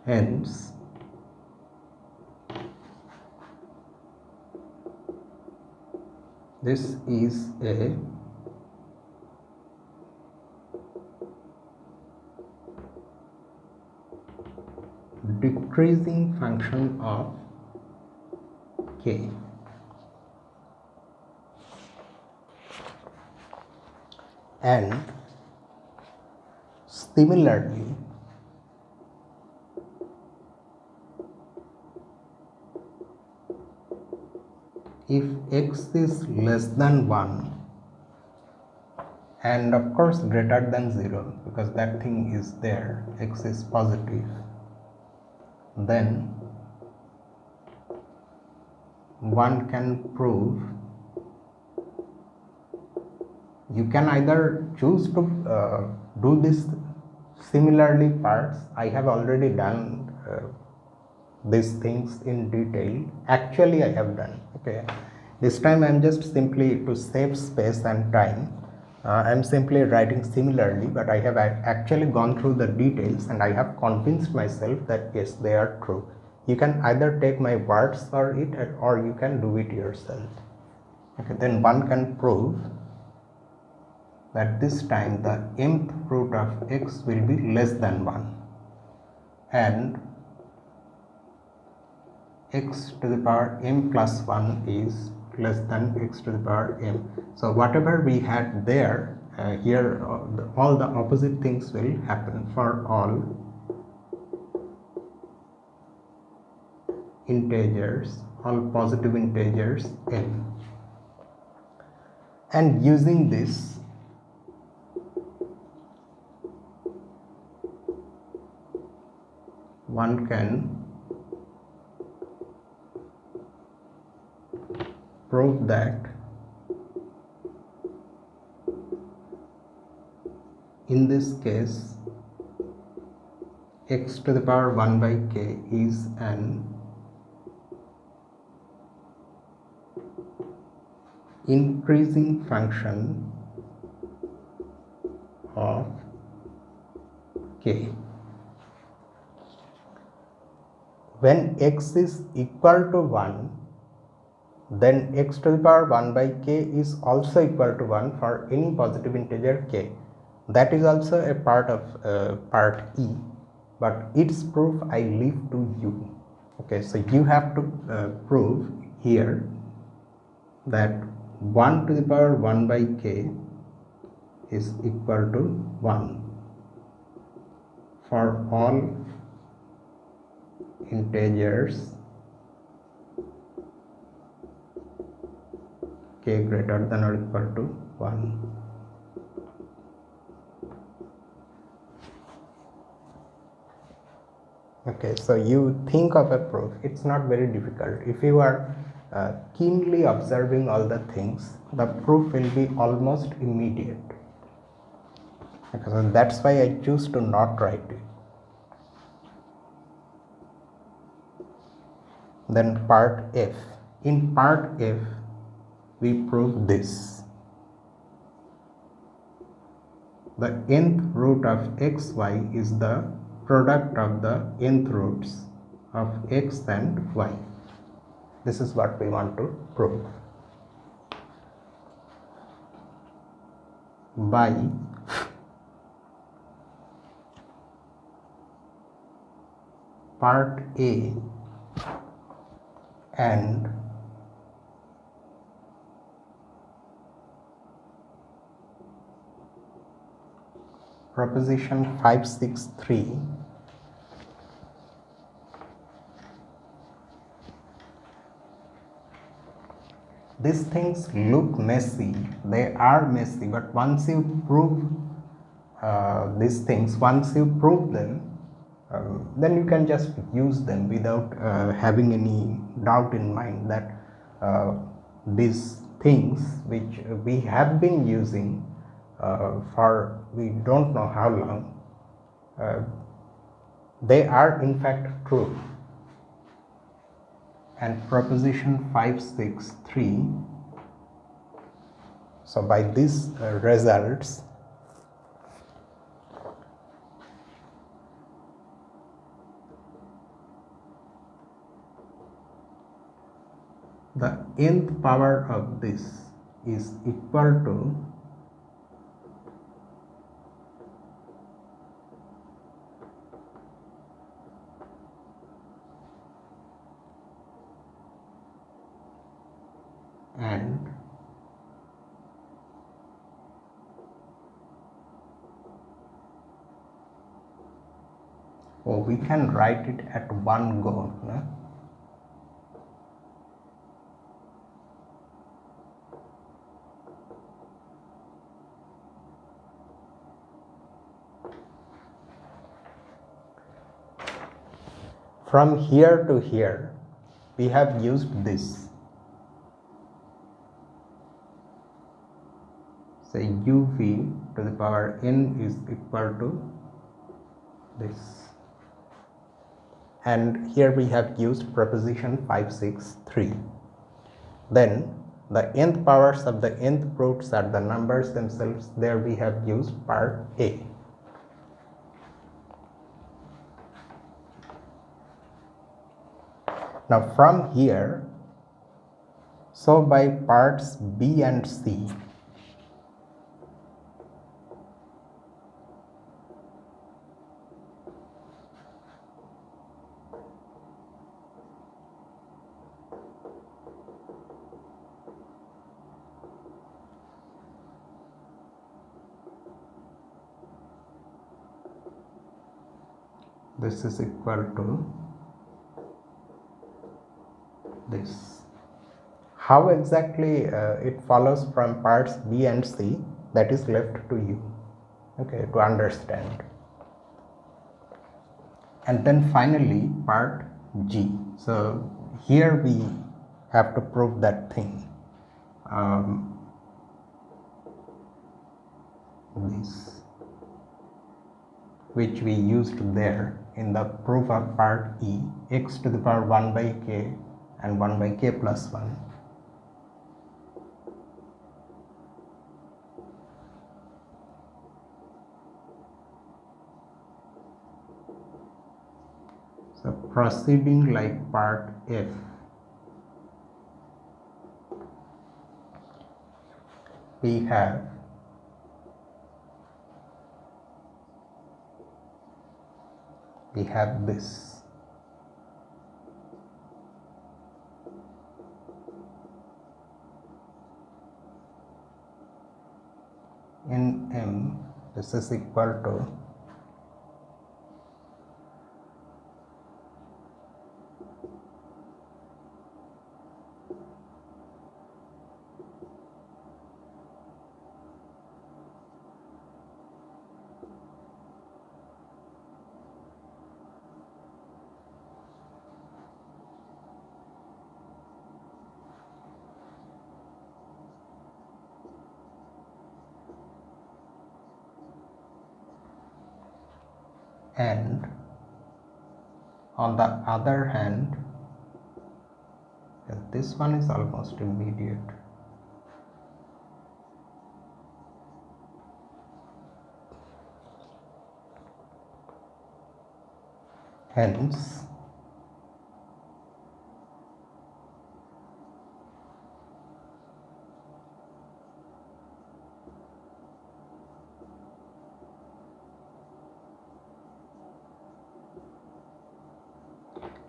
Hence, this is a decreasing function of k. And similarly, if x is less than 1 and of course greater than 0 because that thing is there, x is positive, then one can prove, you can either choose to do this similarly parts. I have already done these things in detail. Actually I have done, okay, this time I am just simply to save space and time, I am simply writing similarly, but I have actually gone through the details and I have convinced myself that yes, they are true. You can either take my words for it or you can do it yourself. Okay, then one can prove that this time the mth root of x will be less than 1 and x to the power m plus 1 is less than x to the power m. So whatever we had there, here all the opposite things will happen for all integers, all positive integers m. And using this, one can prove that in this case x to the power 1 by k is an increasing function of k. When x is equal to 1, then x to the power 1 by k is also equal to 1 for any positive integer k. That is also a part of part E, but its proof I leave to you. Okay, so you have to prove here that 1 to the power 1 by k is equal to 1 for all integers k greater than or equal to 1. Okay, so you think of a proof. It's not very difficult. If you are keenly observing all the things, the proof will be almost immediate. Okay, so that's why I choose to not write it. Then part F. In part F, we prove this. The nth root of xy is the product of the nth roots of x and y. This is what we want to prove. By part A and proposition 563, these things look messy. They are messy, but once you prove these things, once you prove them, then you can just use them without having any doubt in mind that these things which we have been using for we don't know how long, they are in fact true. And proposition 563, so by these results, the nth power of this is equal to and we can write it at one go, no? from here to here we have used this. Say uv to the power n is equal to this, and here we have used proposition 5, 6, 3. Then the nth powers of the nth roots are the numbers themselves. There we have used part A. Now from here, so by parts B and C, this is equal to this. How exactly it follows from parts B and C, that is left to you, okay, to understand. And then finally part G. So here we have to prove that thing. This, which we used there in the proof of part E, x to the power 1 by k and 1 by k plus 1. So proceeding like part F, we have this. In M, this is equal to and on the other hand, this one is almost immediate. Hence,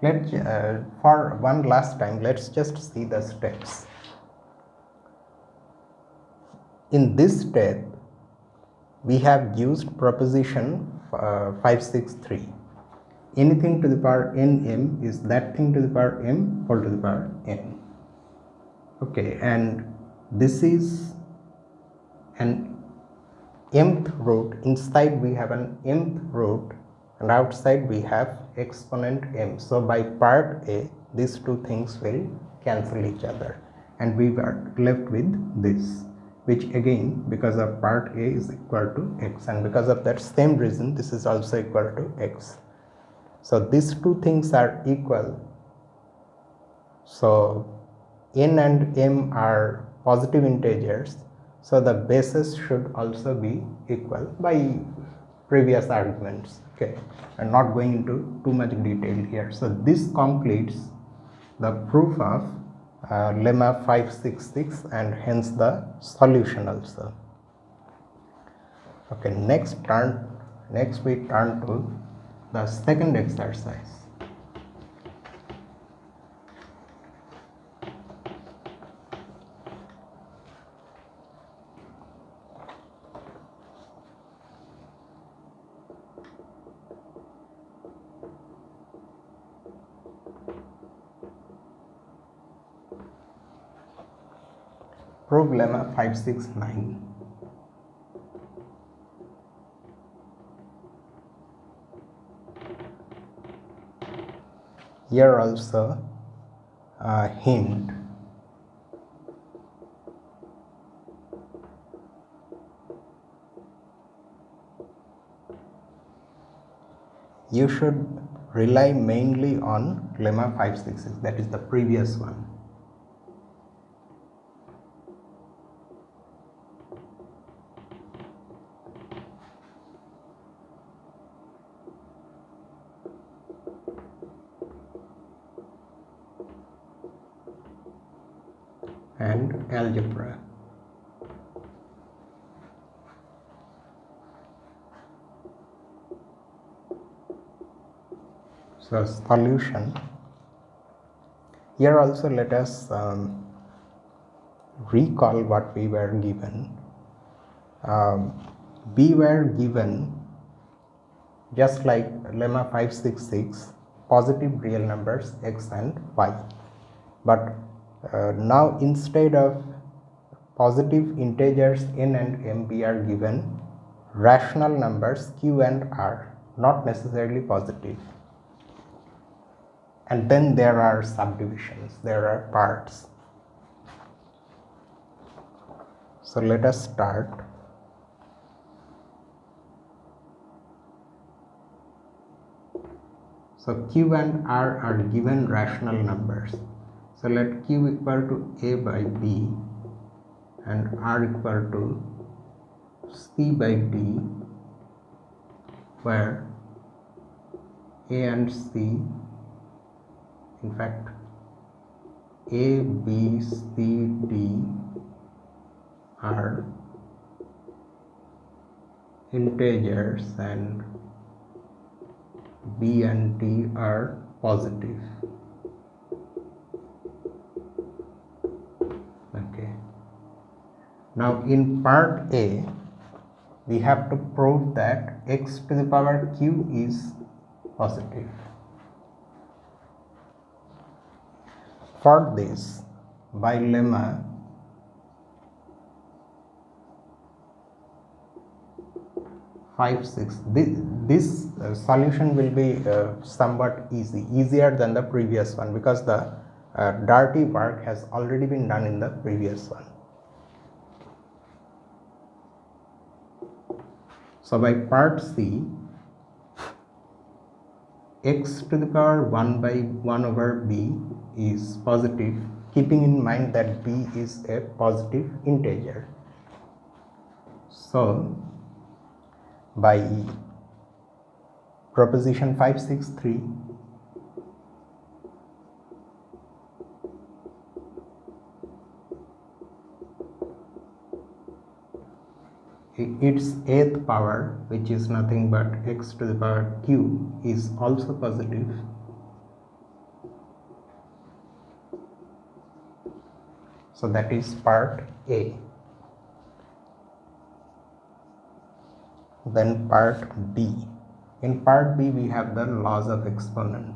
let's for one last time, let's just see the steps. In this step, we have used proposition 5, 6, 3. Anything to the power nm is that thing to the power m whole to the power n. Okay, and this is an mth root. Inside we have an mth root, and outside we have exponent m. So by part A, these two things will cancel each other, and we are left with this, which again, because of part A is equal to x, and because of that same reason, this is also equal to x. So these two things are equal. So n and m are positive integers, so the bases should also be equal by previous arguments. Okay, I'm not going into too much detail here. So this completes the proof of lemma 566, and hence the solution also. Okay, next we turn to the second exercise. Prove lemma 569. here also a hint. You should rely mainly on lemma 566, that is the previous one. And algebra. So solution. Here also let us recall what we were given. We were given, just like lemma 566, positive real numbers x and y. But now instead of positive integers n and m, we are given rational numbers q and r, not necessarily positive. And then there are subdivisions, there are parts. So let us start. So q and r are given rational numbers. So let q equal to a by b and r equal to c by d, where a and c, in fact a, b, c, d are integers and b and d are positive. Okay. Now in part A, we have to prove that x to the power q is positive. For this, by lemma, this solution will be somewhat easier than the previous one, because the dirty work has already been done in the previous one. So by part C, x to the power 1 by 1 over b is positive, keeping in mind that b is a positive integer. So by proposition 563, its eighth power, which is nothing but x to the power q, is also positive. So that is part A. Then part B. In part B, we have the laws of exponent.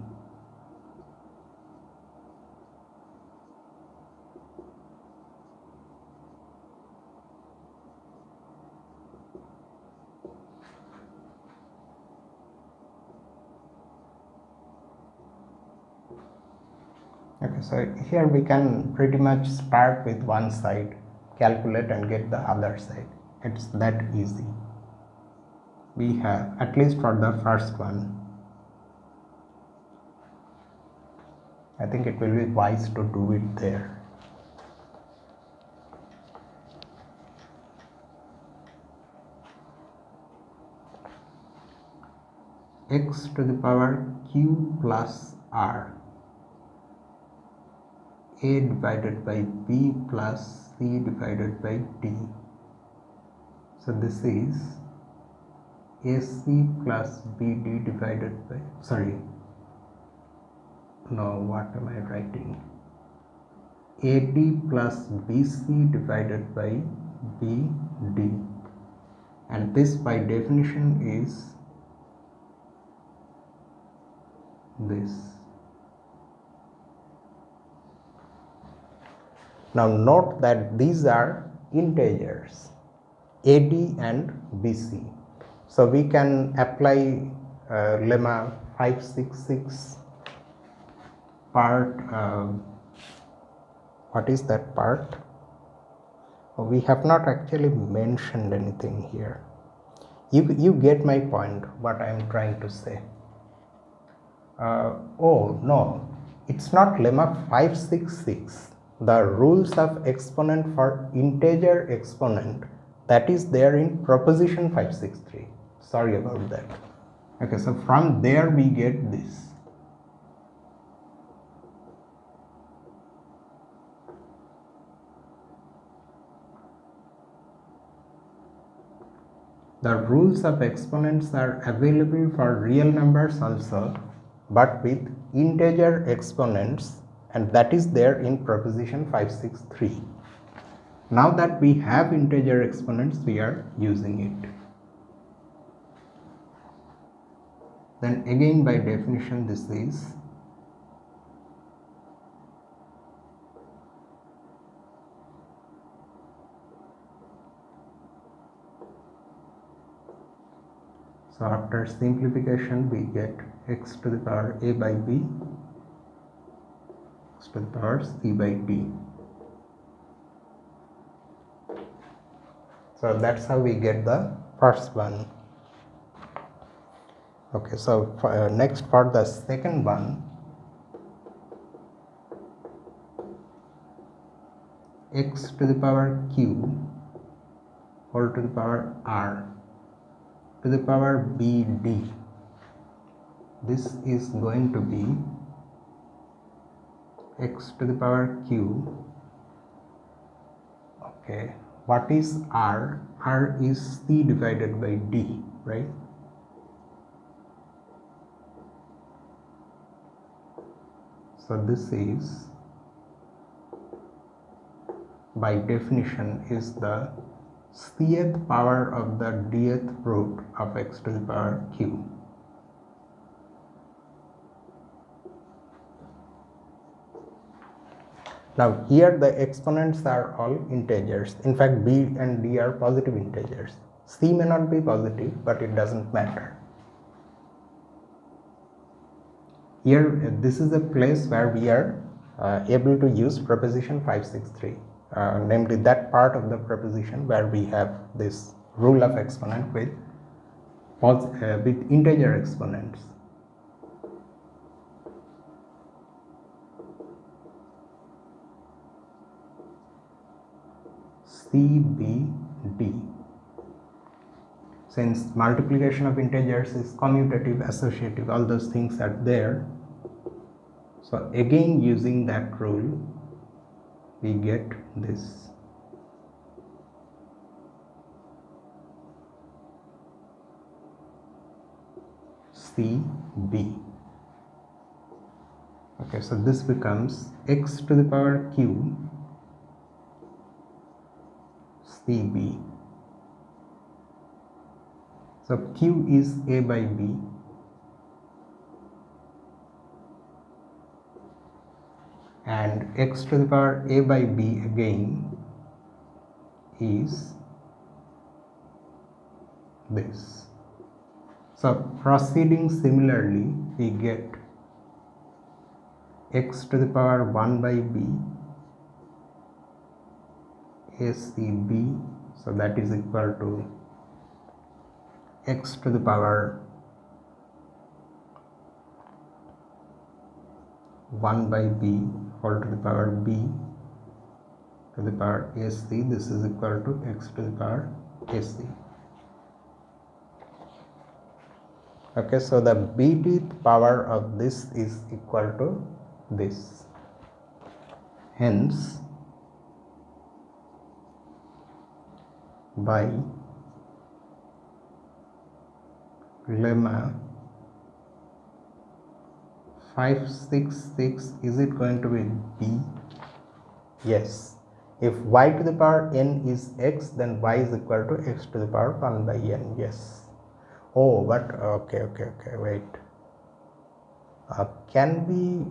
Okay, so here we can pretty much start with one side, calculate and get the other side. It's that easy. We have, at least for the first one, I think it will be wise to do it there. X to the power q plus r, a divided by b plus c divided by d. So this is ac plus bd divided by, what am I writing? AD plus BC divided by BD, and this by definition is this. Now note that these are integers, AD and BC. So we can apply lemma 566 part, what is that part? We have not actually mentioned anything here. You get my point, what I am trying to say. Oh no, it's not lemma 566. The rules of exponent for integer exponent, that is there in proposition 563. Sorry about that. Okay, so from there we get this. The rules of exponents are available for real numbers also, but with integer exponents, and that is there in proposition 563. Now that we have integer exponents, we are using it. Then again, by definition, this is so after simplification we get x to the power a by b, x to the power c by d. So that's how we get the first one. Okay, so next for the second one, x to the power q whole to the power r to the power bd. This is going to be x to the power q. Okay, what is r? R is c divided by d, right? So this is, by definition, is the cth power of the dth root of x to the power q. Now here the exponents are all integers. In fact, b and d are positive integers. C may not be positive, but it doesn't matter. Here this is a place where we are able to use proposition 563, namely that part of the proposition where we have this rule of exponent with integer exponents. C, B, D. Since multiplication of integers is commutative, associative, all those things are there. So again, using that rule, we get this. C, B. Okay, so this becomes x to the power q CB. So q is a by b, and x to the power a by b again is this. So proceeding similarly, we get x to the power 1 by b ACB, so that is equal to x to the power 1 by b whole to the power b to the power AC. This is equal to x to the power AC. Okay, so the bth power of this is equal to this. Hence, by lemma 566, is it going to be b? Yes. If y to the power n is x, then y is equal to x to the power 1 by n. Yes. Oh, but okay, wait. Can we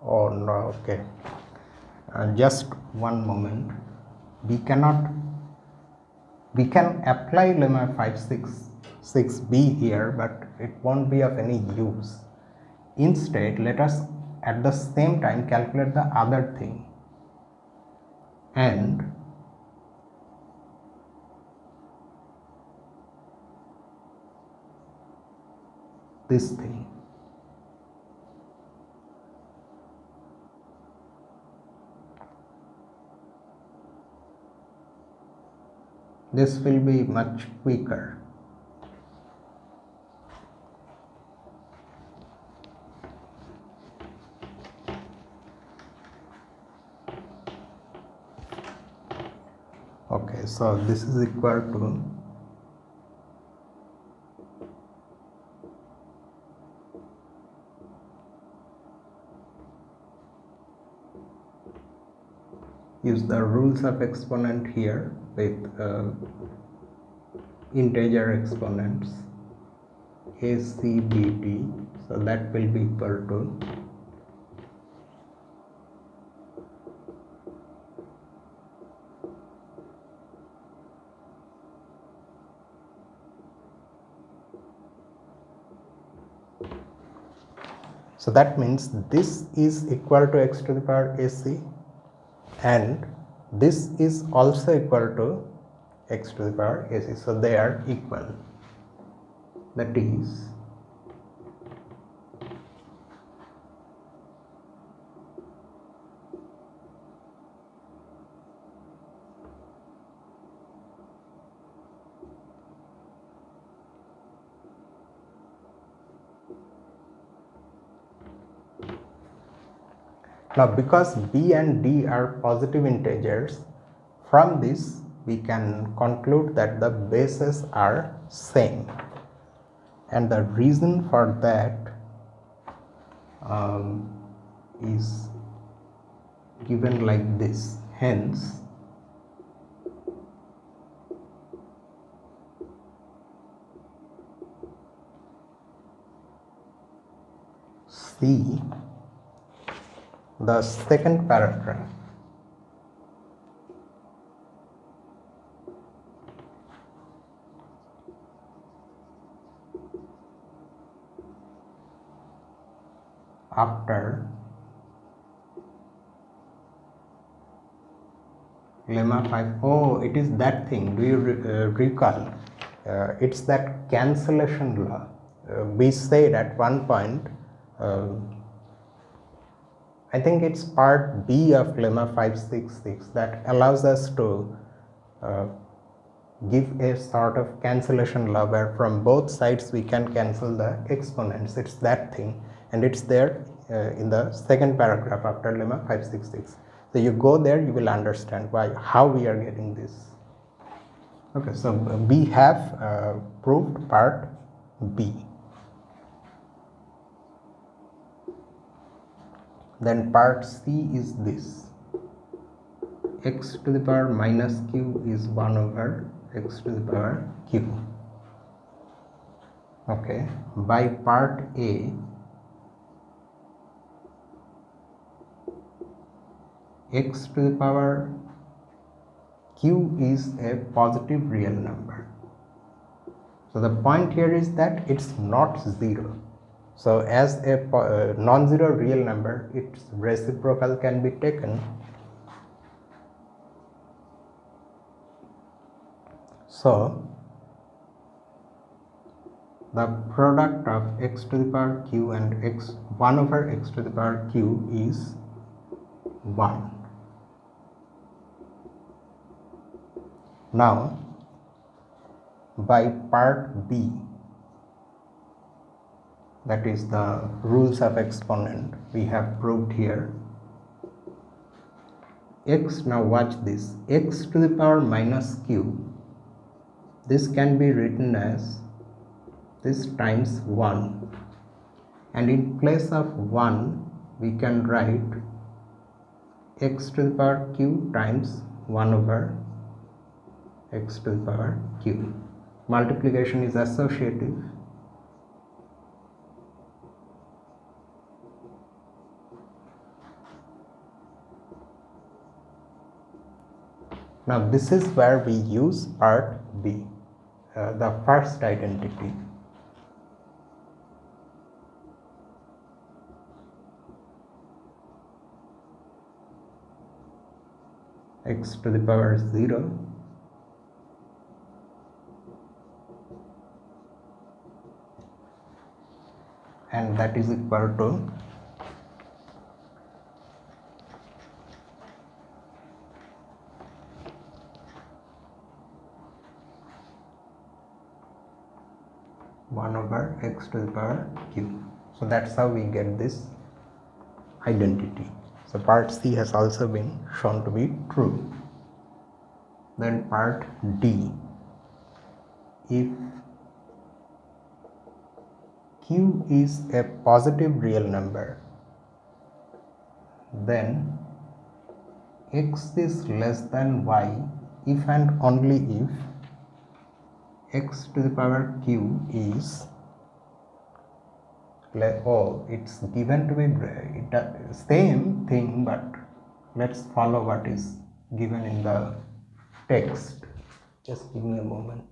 oh no, okay, just one moment. We can apply lemma 566b here, but it won't be of any use. Instead, let us at the same time calculate the other thing, and this thing. This will be much quicker. Okay, so this is equal to use the rules of exponent here with integer exponents a, c, b, d, so that will be equal to so that means this is equal to x to the power ac, and this is also equal to x to the power ac, so they are equal. That is now, because b and d are positive integers, from this we can conclude that the bases are same, and the reason for that is given like this. Hence see the second paragraph. After lemma 5, oh, it is that thing. Do you recall? It's that cancellation law. We said at one point, I think it's part B of lemma 566 that allows us to give a sort of cancellation law where from both sides we can cancel the exponents. It's that thing, and it's there in the second paragraph after lemma 566. So you go there, you will understand how we are getting this. Okay, so we have proved part B. Then part C is this: x to the power minus q is 1 over x to the power q. Okay, by part A, x to the power q is a positive real number. So the point here is that it's not 0. So as a non-zero real number, its reciprocal can be taken. So the product of x to the power q and 1 over x to the power q is 1. Now by part B, that is the rules of exponent we have proved here, x, now watch this, x to the power minus q, this can be written as this times 1, and in place of 1 we can write x to the power q times 1 over x to the power q. Multiplication is associative. Now this is where we use part B, the first identity. x to the power 0 and that is equal to one over x to the power q. So that's how we get this identity. So part C has also been shown to be true. Then part D, if q is a positive real number, then x is less than y if and only if x to the power q is it's given to be same thing, but let's follow what is given in the text. Just give me a moment.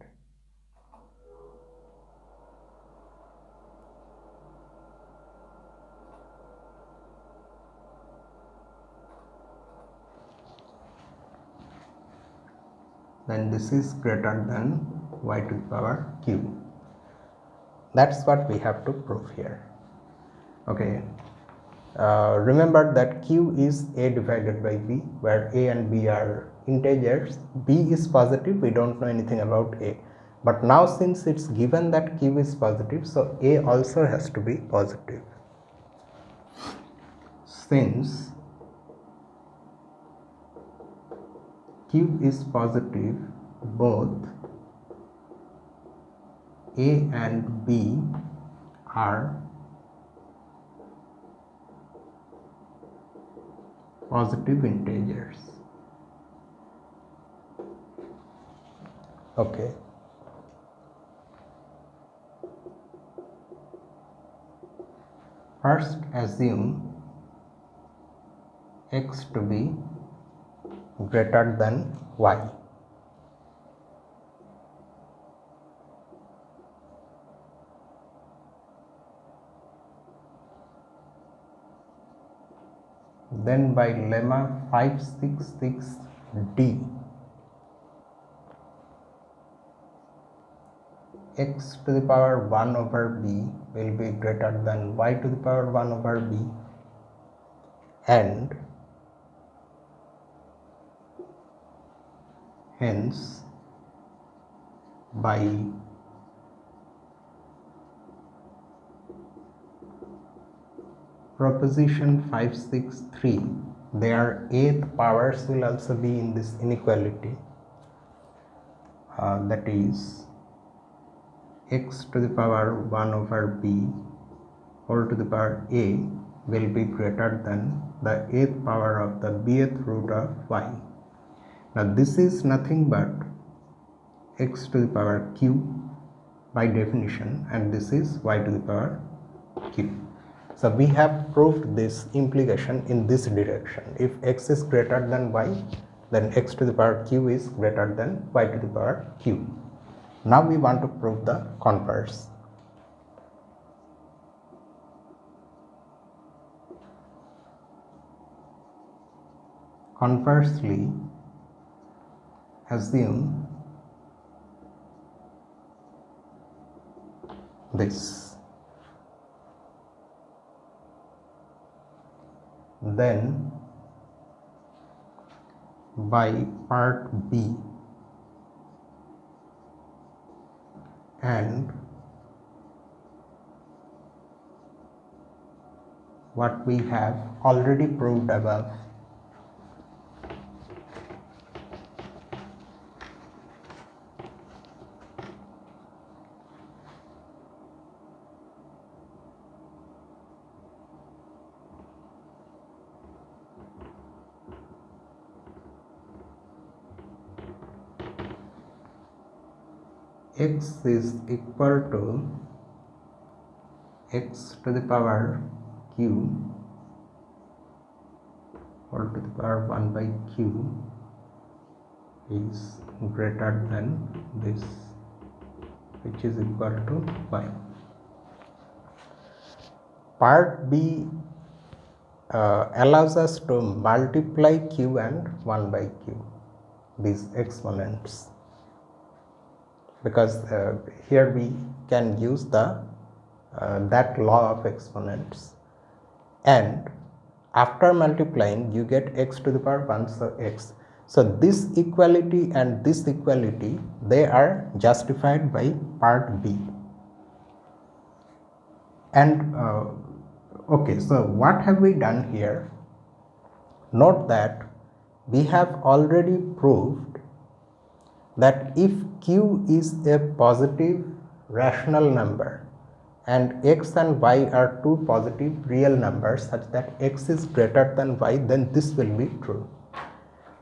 Then this is greater than y to the power q. That's what we have to prove here. Okay. Remember that q is a divided by b, where a and b are integers. B is positive, we don't know anything about a, but now since it's given that q is positive, so a also has to be positive. Since q is positive, both a and b are positive integers. Okay. First assume x to be greater than y. Then by lemma 566D, x to the power 1 over b will be greater than y to the power 1 over b, and hence by proposition 563, their eighth powers will also be in this inequality, that is x to the power 1 over b whole to the power a will be greater than the eighth power of the bth root of y. Now this is nothing but x to the power q by definition, and this is y to the power q. So we have proved this implication in this direction. If x is greater than y, then x to the power q is greater than y to the power q. Now we want to prove the converse. Conversely, assume this. Then by part B and what we have already proved above, x is equal to x to the power q whole to the power 1 by q is greater than this, which is equal to y. Part B allows us to multiply q and 1 by q, these exponents, because here we can use the that law of exponents, and after multiplying you get x to the power 1, so x. So this equality and this equality, they are justified by part B. And okay, so what have we done here? Note that we have already proved that if q is a positive rational number and x and y are two positive real numbers such that x is greater than y, then this will be true.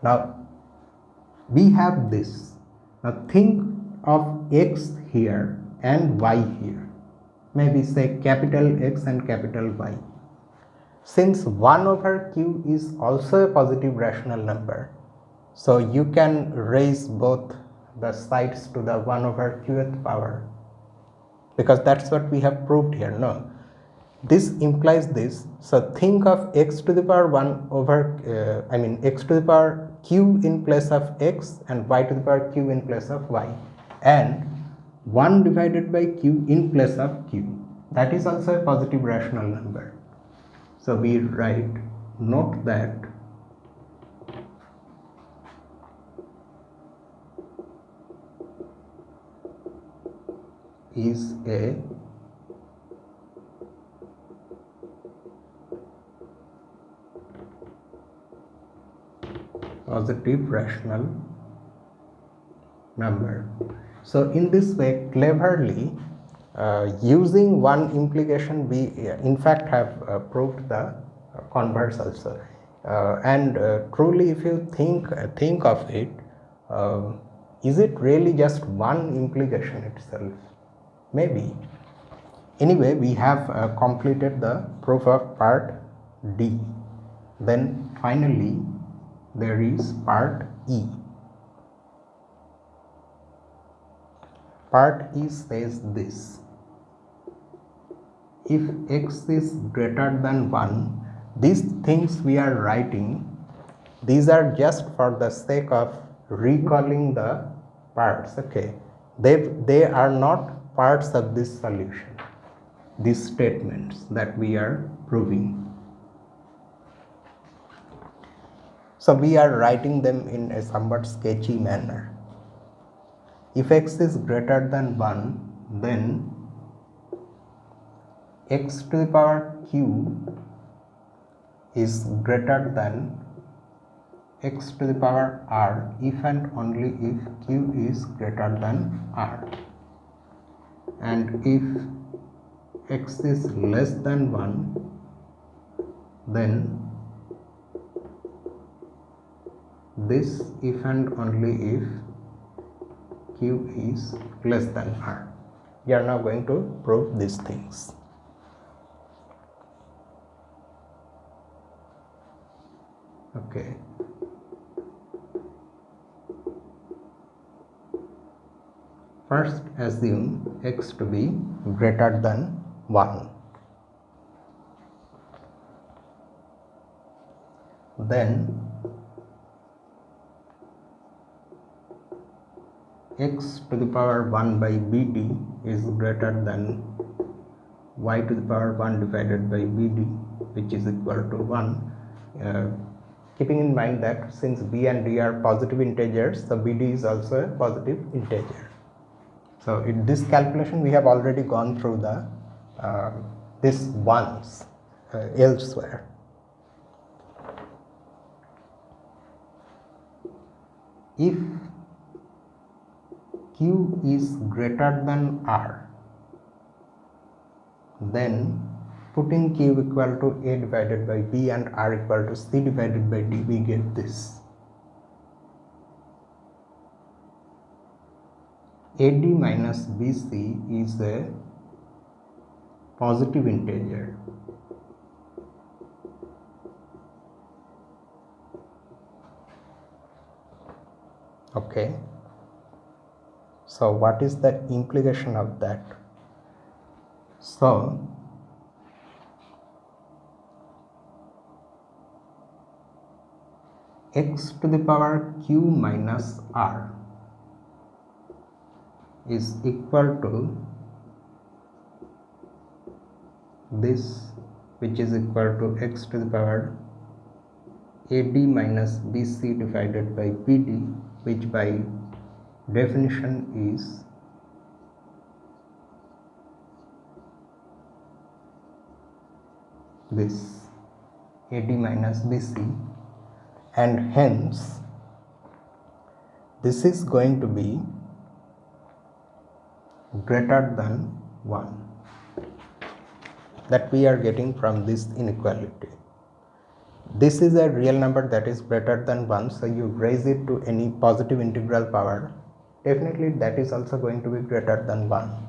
Now we have this. Now think of x here and y here, maybe say capital X and capital Y. Since 1 over q is also a positive rational number, so you can raise both the sides to the 1 over qth power, because that's what we have proved here. No, this implies this. So think of x to the power 1 over x to the power q in place of x and y to the power q in place of y, and 1 divided by q in place of q. That is also a positive rational number. So we write, note that is a positive rational number. So in this way, cleverly, using one implication, we in fact have proved the converse also. And truly, if you think of it, is it really just one implication itself? Maybe. Anyway, we have completed the proof of part D. Then finally there is part E. Part E says this: if x is greater than 1, these things we are writing, these are just for the sake of recalling the parts. Okay, they are not parts of this solution, these statements that we are proving. So we are writing them in a somewhat sketchy manner. If x is greater than 1, then x to the power q is greater than x to the power r if and only if q is greater than r. And if x is less than 1, then this if and only if q is less than r. We are now going to prove these things. Okay. First, assume x to be greater than 1. Then x to the power 1 by bd is greater than y to the power 1 divided by bd, which is equal to 1. Keeping in mind that since b and d are positive integers, so bd is also a positive integer. So in this calculation we have already gone through the this once elsewhere. If q is greater than r, then putting q equal to a divided by b and r equal to c divided by d, we get this. AD minus BC is a positive integer. Okay. So what is the implication of that? So x to the power q minus r is equal to this, which is equal to x to the power ad minus bc divided by bd, which by definition is this ad minus bc, and hence this is going to be greater than 1, that we are getting from this inequality. This is a real number that is greater than 1, so you raise it to any positive integral power, definitely that is also going to be greater than 1.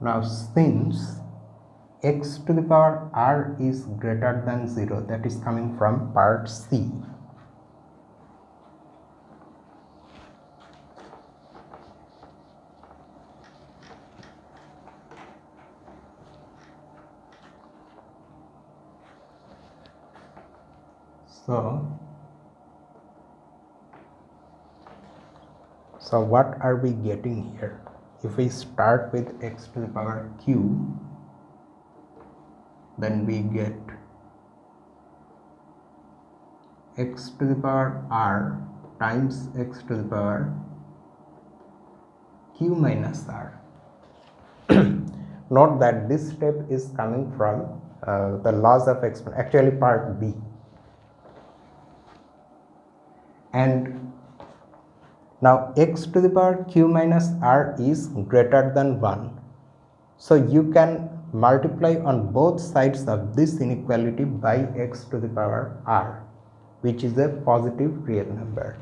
Now since x to the power r is greater than 0, that is coming from part C. So what are we getting here? If we start with x to the power q, then we get x to the power r times x to the power q minus r. Note that this step is coming from the laws of exponents, actually part B. And now x to the power q minus r is greater than 1. So you can multiply on both sides of this inequality by x to the power r, which is a positive real number.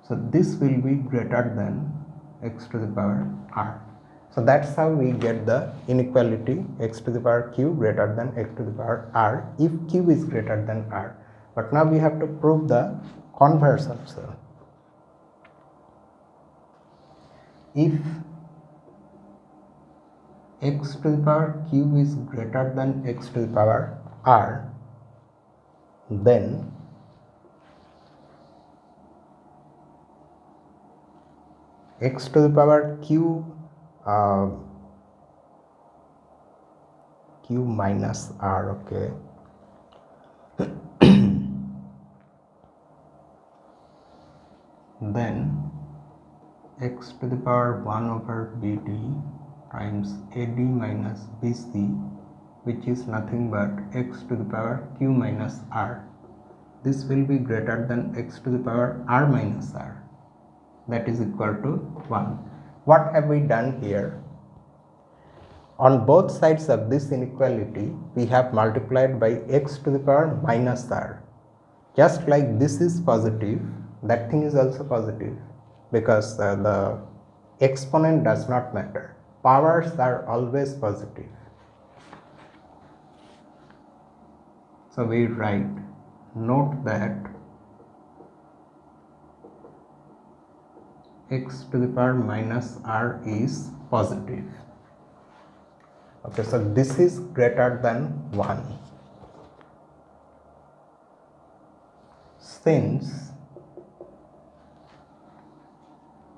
So this will be greater than x to the power r. So that's how we get the inequality x to the power q greater than x to the power r if q is greater than r. But now we have to prove the converse also. If x to the power q is greater than x to the power r, then x to the power q q minus r, okay, then x to the power 1 over bd times ad minus bc, which is nothing but x to the power q minus r. This will be greater than x to the power r minus r, that is equal to 1. What have we done here? On both sides of this inequality, we have multiplied by x to the power minus r. Just like this is positive, that thing is also positive, because the exponent does not matter. Powers are always positive. So we write, note that x to the power minus r is positive. Okay, so this is greater than 1. Since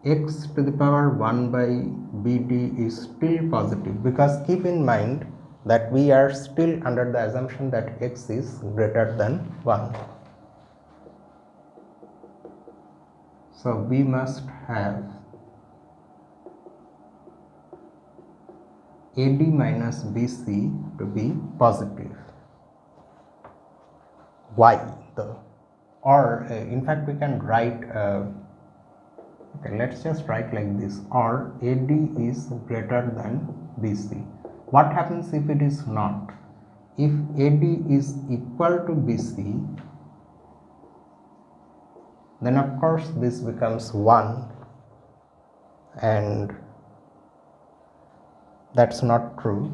x to the power 1 by bd is still positive, because keep in mind that we are still under the assumption that x is greater than 1. So we must have ad minus bc to be positive. Why though? Or in fact we can write okay, let's just write like this, or ad is greater than bc. What happens if it is not? If ad is equal to bc, then of course this becomes 1, and that's not true.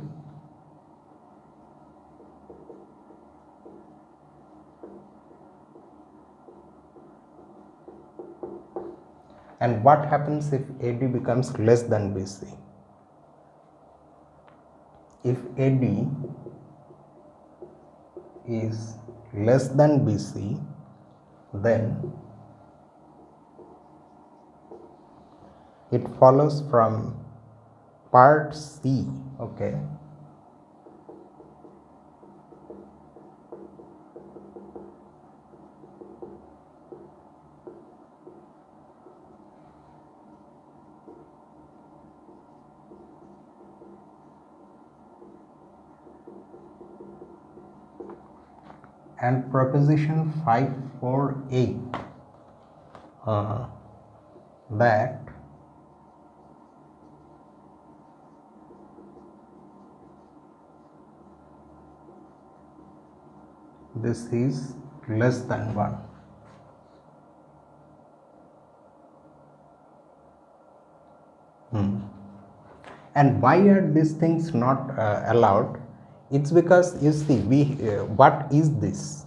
And what happens if AD becomes less than BC? if AD is less than BC, then it follows from part C, okay, and proposition 548 that this is less than 1. And why are these things not allowed? It's because you see, what is this?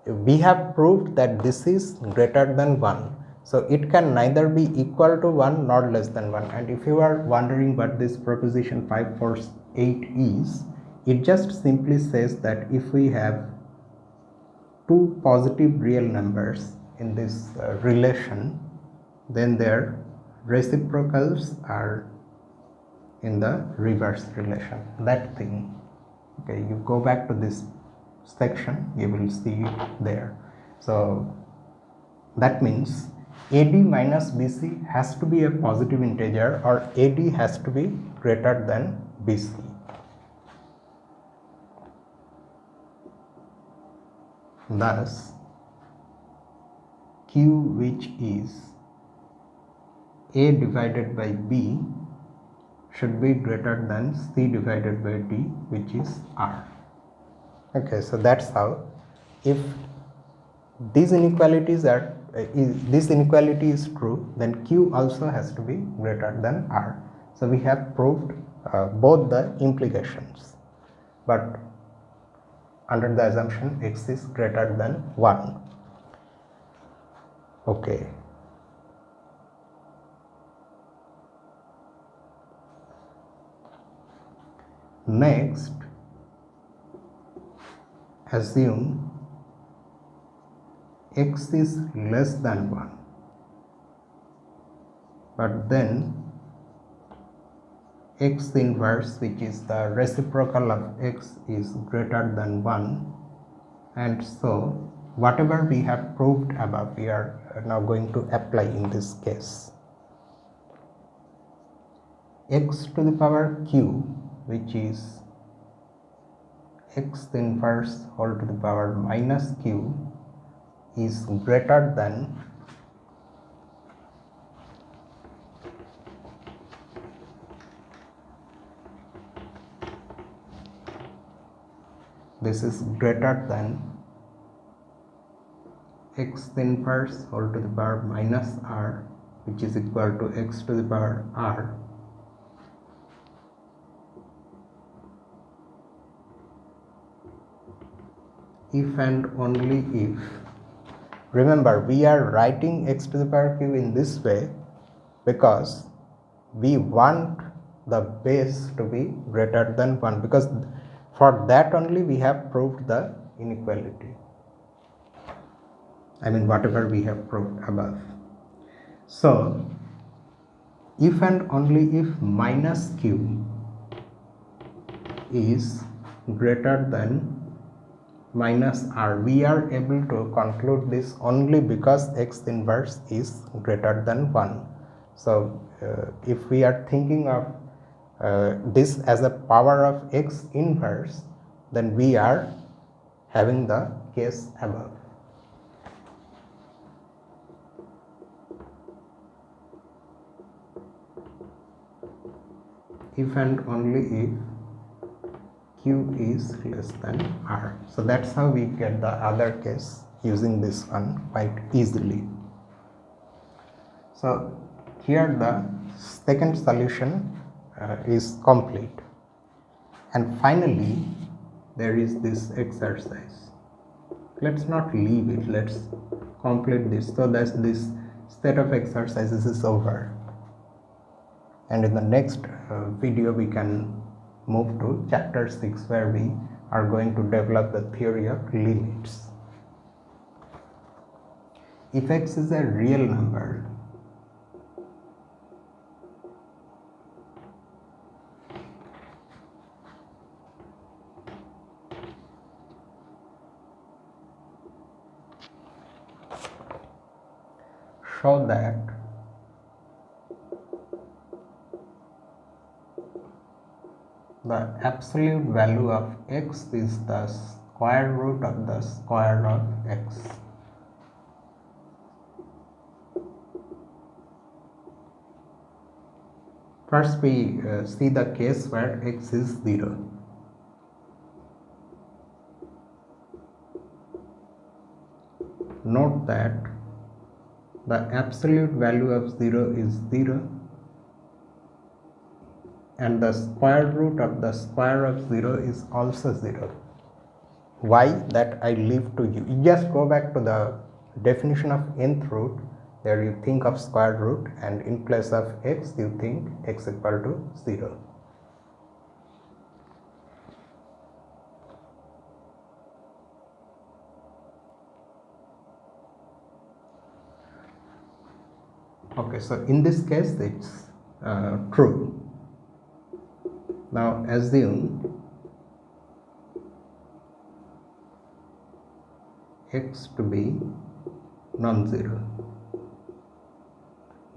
We have proved that this is greater than 1, so it can neither be equal to 1 nor less than 1. And if you are wondering what this proposition 548 is, it just simply says that if we have two positive real numbers in this relation, then their reciprocals are in the reverse relation, that thing. Okay, you go back to this section, you will see it there. So that means AD minus BC has to be a positive integer, or AD has to be greater than BC. Thus Q, which is A divided by B, should be greater than C divided by D, which is R. Okay, so that's how, if these inequalities are this inequality is true, then Q also has to be greater than R. So we have proved both the implications, but under the assumption X is greater than 1. Okay. Next, assume X is less than 1, but then X inverse, which is the reciprocal of X, is greater than 1, and so whatever we have proved above, we are now going to apply in this case. X to the power Q, which is X inverse whole to the power minus Q, is greater than this is greater than X inverse whole to the power minus R, which is equal to X to the power R, if and only if, remember we are writing X to the power Q in this way because we want the base to be greater than 1, because for that only we have proved the inequality, I mean whatever we have proved above. So if and only if minus Q is greater than minus R, we are able to conclude this only because X inverse is greater than 1. So if we are thinking of this as a power of X inverse, then we are having the case above. If and only if Q is less than R. So that's how we get the other case using this one quite easily. So here the second solution is complete, and finally there is this exercise. Let's not leave it, let's complete this so that this set of exercises is over, and in the next video we can move to chapter 6, where we are going to develop the theory of limits. If x is a real number, show that the absolute value of x is the square root of the square of x. First we see the case where x is 0. Note that the absolute value of 0 is 0 and the square root of the square of 0 is also 0. Why? That I leave to you. You just go back to the definition of nth root. There you think of square root, and in place of x you think x equal to 0. Okay, so in this case it's true. Now assume x to be non-zero.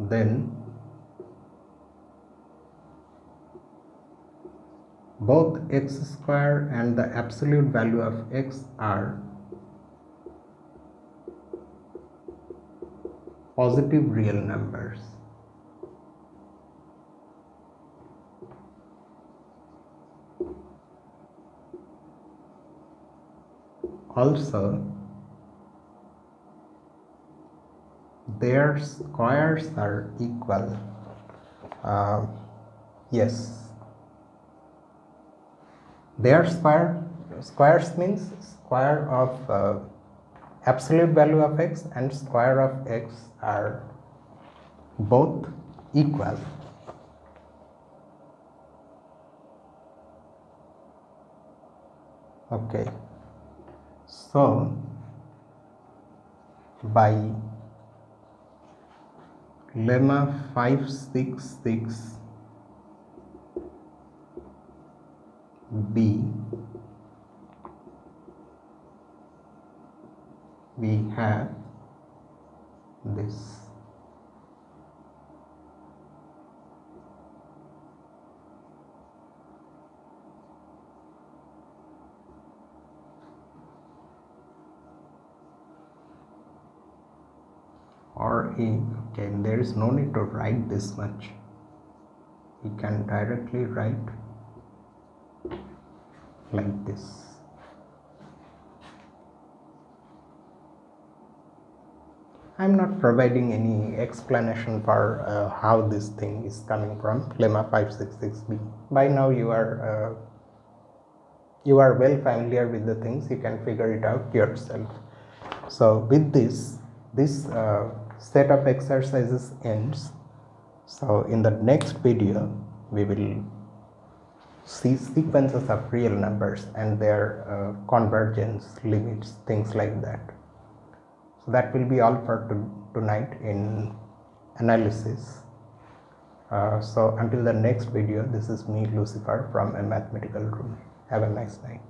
Then both x square and the absolute value of x are positive real numbers. Also, their squares are equal. Yes, their squares means square of absolute value of x and square of x are both equal. Okay, so by lemma 566b, we have this. Or okay, there is no need to write this much. We can directly write like this. I am not providing any explanation for how this thing is coming from lemma 566b. By now you are well familiar with the things. You can figure it out yourself. So with this set of exercises ends. So in the next video we will see sequences of real numbers and their convergence, limits, things like that. So that will be all for tonight in analysis. So until the next video, this is me, Lucifer, from A Mathematical Room. Have a nice night.